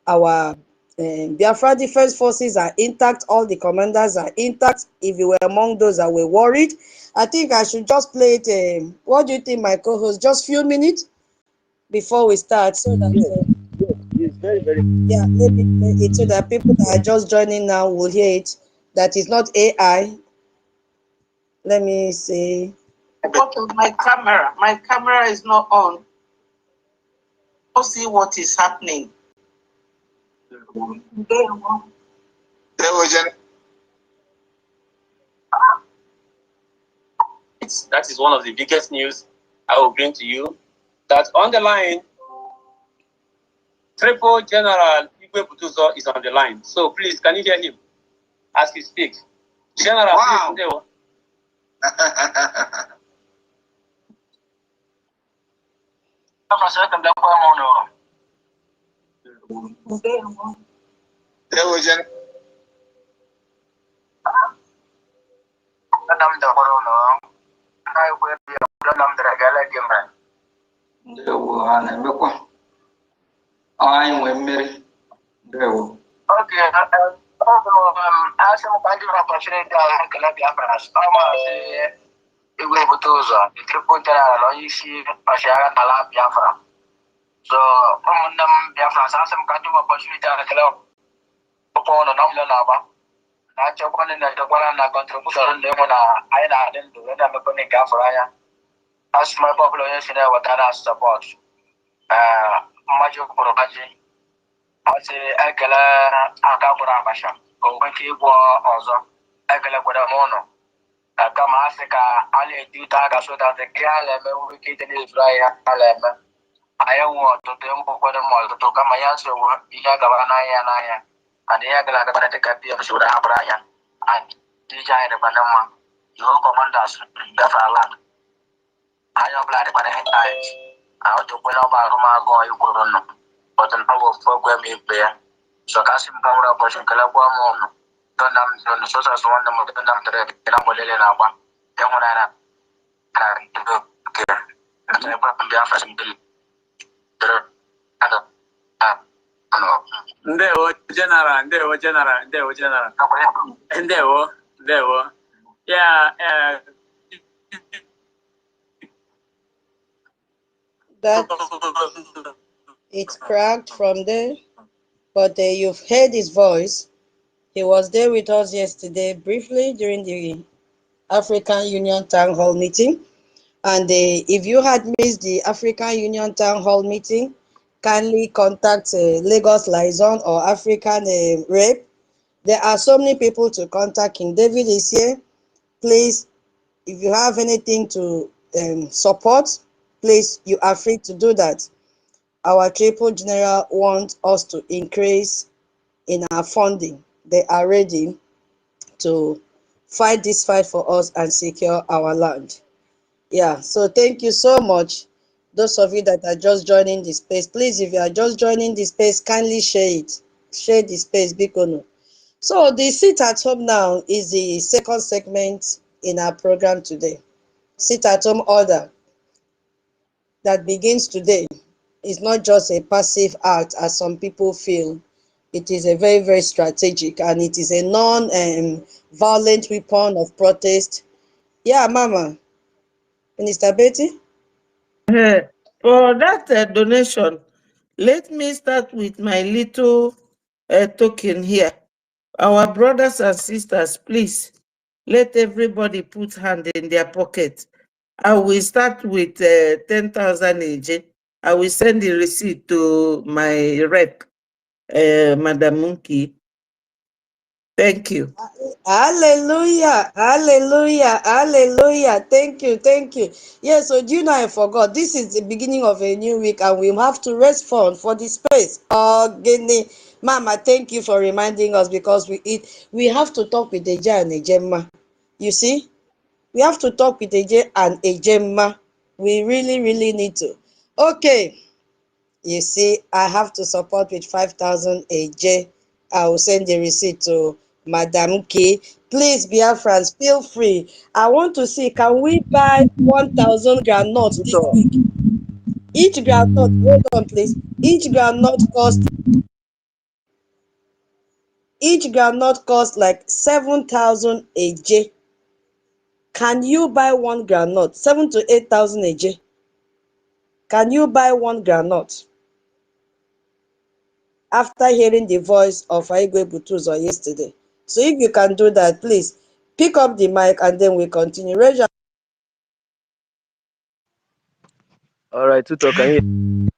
Our Biafra Defense Forces are intact. All the commanders are intact. If you were among those that were worried, I think I should just play it. What do you think, my co-host? Just few minutes before we start, so that Yes, it's very, very. yeah, let me play it so that people that are just joining now will hear it. That is not AI. Let me see. What of my camera? My camera is not on. I'll see what is happening. That is one of the biggest news I will bring to you. That on the line, Triple General Igwe Butuzo is on the line. So please, can you hear him as he speaks? General, wow. Please, Okay, asem kwa ndio opportunity ya kala Biafra. Ama se Igwe Butuzo, the triple general onye isi ọchịagha n'ala Biafra. So ụmụnne m Biafra asem kwa ndio opportunity ya kala ọkpọ ọnụ na ụlọ na-agba. Na-achọkwa ndị na-echekwara na contribution ndị nwụ na anyị na-adị ndụ weda mekọni nke afọrọ anya. Asụma ebe ọbụla onye si na-eweta na support. Mmaji kwuru kaji. Ọsị ekele aka gwụrụ abacha ka o nweke ịgwọ ọzọ ekelekwara m ụnụ kama a sị ka a na-eti ụta aka sotatị ka a na-eme nwere ike ite n'ezuru anyị a na-eme anyị nwe ọtụtụ mgbekwado ma ọtụtụ kama ya nsogbu ihe gaba n'anya n'anya and ihe gara agaba dịka pm si were hapụrụ anya and ije anyị dịkwana mma ihu kọmandas Biafra land anyị ọbụla dịkwana intanet ahụtụkwe n'ọba arụmagụ ikwuru nụ But now program is there. So Kasim Kamara Boshin Kalabuam, Donam, Sosa, one of them, Namolele Naba, Yamana, and I brought the African bill. General. Yeah. That it's cracked from there, but you've heard his voice. He was there with us yesterday briefly during the African Union Town Hall meeting. And if you had missed the African Union Town Hall meeting, kindly contact Lagos Liaison or African Rep. There are so many people to contact. King David is here. Please, if you have anything to support, please, you are free to do that. Our triple general wants us to increase in our funding. They are ready to fight this fight for us and secure our land. Yeah, so thank you so much. Those of you that are just joining the space, please, if you are just joining the space, kindly share it. Share the space, Bikono. So the sit at home now is the second segment in our program today. Sit at home order that begins today is not just a passive act as some people feel. It is a very, very strategic, and it is a non-violent weapon of protest. Yeah, Mama. Minister Betty? For that donation, let me start with my little token here. Our brothers and sisters, please, let everybody put hand in their pocket. I will start with 10,000 AJ. I will send the receipt to my rep, Madam Munki. Thank you. Hallelujah, hallelujah, hallelujah. Thank you, thank you. Yes, so do you know I forgot? This is the beginning of a new week and we have to respond for the space. Oh, Guinea. Mama, thank you for reminding us because we have to talk with Eja and Ejemma. You see? We have to talk with Eje and Ejemma. We really, really need to. Okay. You see, I have to support with 5,000 AJ. I will send the receipt to Madam K. Please, Biafrans, feel free. I want to see, can we buy 1,000 groundnuts this week? Each groundnut, hold on please. Each groundnut costs like 7,000 AJ. Can you buy one groundnut? 7 to 8,000 AJ. Can you buy one groundnut? After hearing the voice of Aigwe Butuzo yesterday. So if you can do that, please pick up the mic and then we continue. Raise All right, Tuto, can you?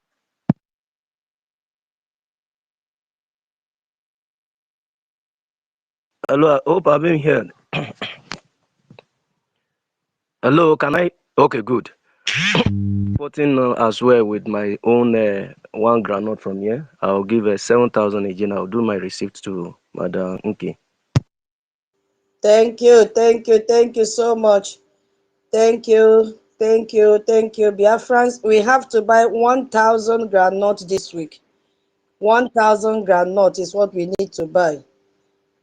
Hello, I hope I've been heard. Hello, can I? Okay, good. Supporting as well with my own one granite from here. I'll give 7,000 again. I'll do my receipt to Madam Nke. Thank you, thank you, thank you so much. Thank you, thank you, thank you. Biafrans, we have to buy 1,000 groundnut this week. 1,000 groundnut is what we need to buy.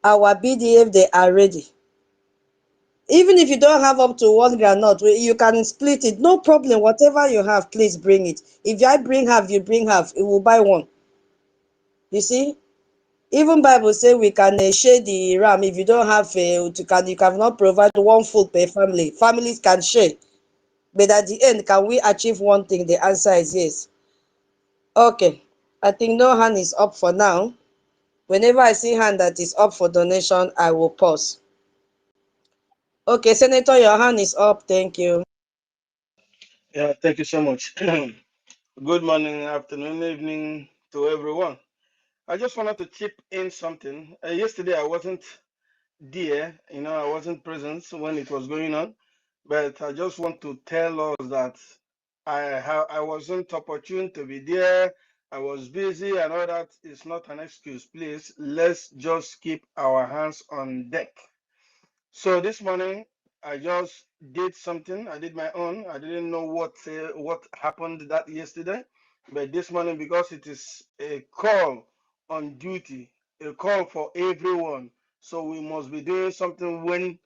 Our BDF, they are ready. Even if you don't have up to 1 groundnut, you can split it. No problem. Whatever you have, please bring it. If I bring half, you bring half. We will buy one. You see? Even Bible say we can share the ram. If you don't have you cannot provide one food per family. Families can share. But at the end, can we achieve one thing? The answer is yes. Okay. I think no hand is up for now. Whenever I see hand that is up for donation, I will pause. Okay, Senator, your hand is up. Thank you. Yeah, thank you so much. Good morning, afternoon, evening to everyone. I just wanted to chip in something. Yesterday, I wasn't there, I wasn't present when it was going on, but I just want to tell us that I wasn't opportune to be there. I was busy, and all that is not an excuse. Please, let's just keep our hands on deck. So this morning, I just did something. I did my own. I didn't know what happened that yesterday, but this morning, because it is a call on duty, a call for everyone, so we must be doing something when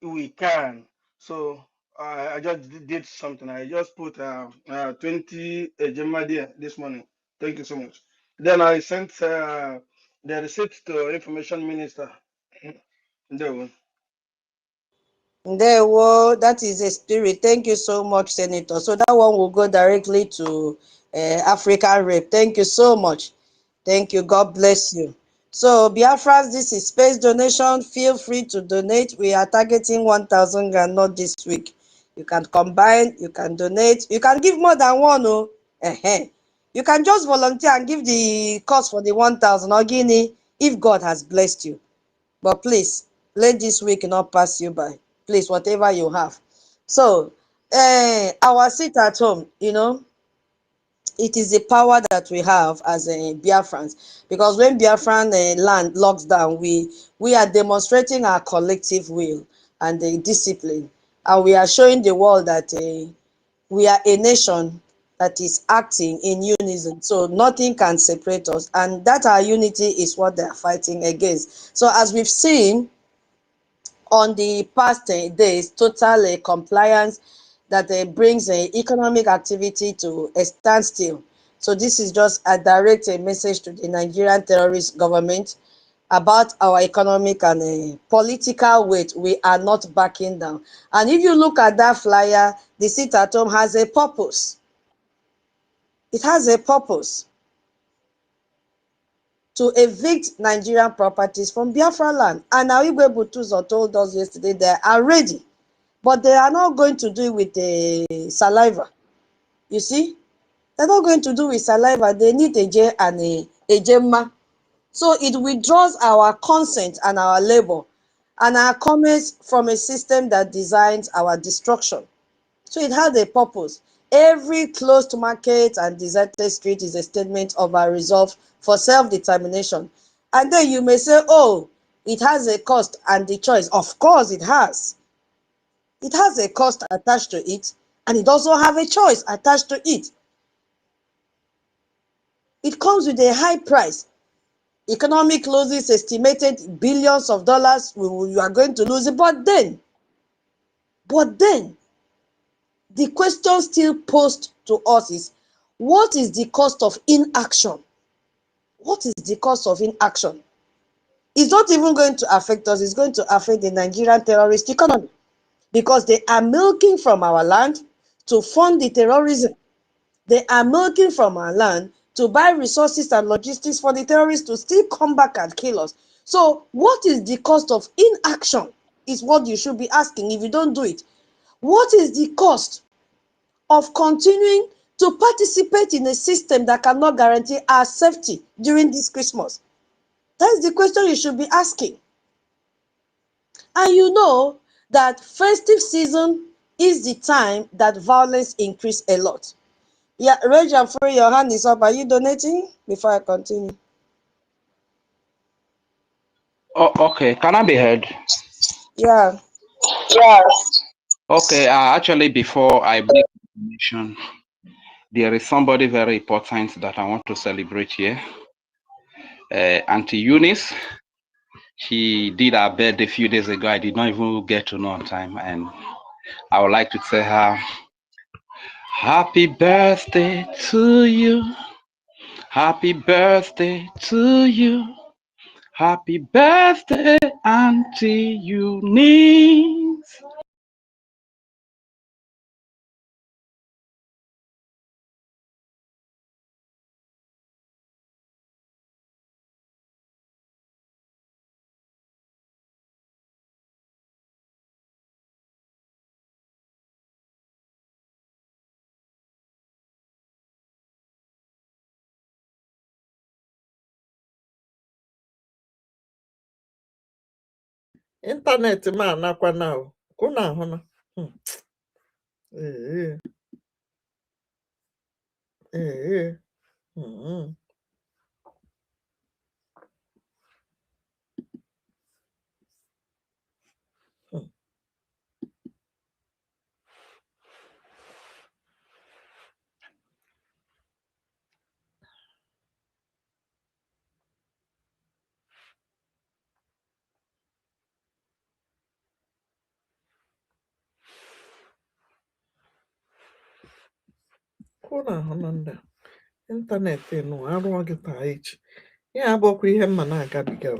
we can. So I just did something. I just put 20 Gemma there this morning. Thank you so much. Then I sent the receipt to Information Minister. There we go. There, well, that is a spirit. Thank you so much, Senator. So that one will go directly to African Rape. Thank you so much. Thank you. God bless you. So, Biafras, this is space donation. Feel free to donate. We are targeting 1,000 Ghana not this week. You can combine, you can donate, you can give more than one. Oh, you can just volunteer and give the cost for the 1,000 or guinea if God has blessed you. But please, let this week not pass you by. Please, whatever you have. So, our seat at home, it is the power that we have as a Biafrans. Because when Biafran land locks down, we are demonstrating our collective will and the discipline. And we are showing the world that we are a nation that is acting in unison. So nothing can separate us. And that our unity is what they are fighting against. So as we've seen, on the past days, total compliance that brings economic activity to a standstill. So this is just a direct message to the Nigerian terrorist government about our economic and political weight. We are not backing down. And if you look at that flyer, the sit at home has a purpose. It has a purpose to evict Nigerian properties from Biafra land. And Aigwe Butuzo told us yesterday they are ready. But they are not going to do it with saliva. You see? They're not going to do it with saliva. They need a J and a Gemma. So it withdraws our consent and our labor and our comments from a system that designs our destruction. So it has a purpose. Every closed market and deserted street is a statement of our resolve for self-determination. And then you may say, oh, it has a cost and the choice. Of course it has. It has a cost attached to it, and it also have a choice attached to it. It comes with a high price. Economic losses estimated billions of dollars. You are going to lose it. But then, the question still posed to us is, what is the cost of inaction? What is the cost of inaction? It's not even going to affect us. It's going to affect the Nigerian terrorist economy, because they are milking from our land to fund the terrorism. They are milking from our land to buy resources and logistics for the terrorists to still come back and kill us. So what is the cost of inaction is what you should be asking if you don't do it. What is the cost of continuing to participate in a system that cannot guarantee our safety during this Christmas? That is the question you should be asking. And you know that festive season is the time that violence increase a lot. Yeah, raise and free, your hand is up. Are you donating? Before I continue. Oh, okay. Can I be heard? Yeah. Okay. Actually, before I make the donation, there is somebody very important that I want to celebrate here. Auntie Eunice. She did her birthday a few days ago. I did not even get to know on time, and I would like to tell her, happy birthday to you. Happy birthday to you. Happy birthday, Auntie Eunice. Internet man nakwa now. Kuna hona. Eh. Eh. Mm. Kuna hona nda. Internet no arụ gị taa echi. Ya abụkwa ihe mma na-agabiga.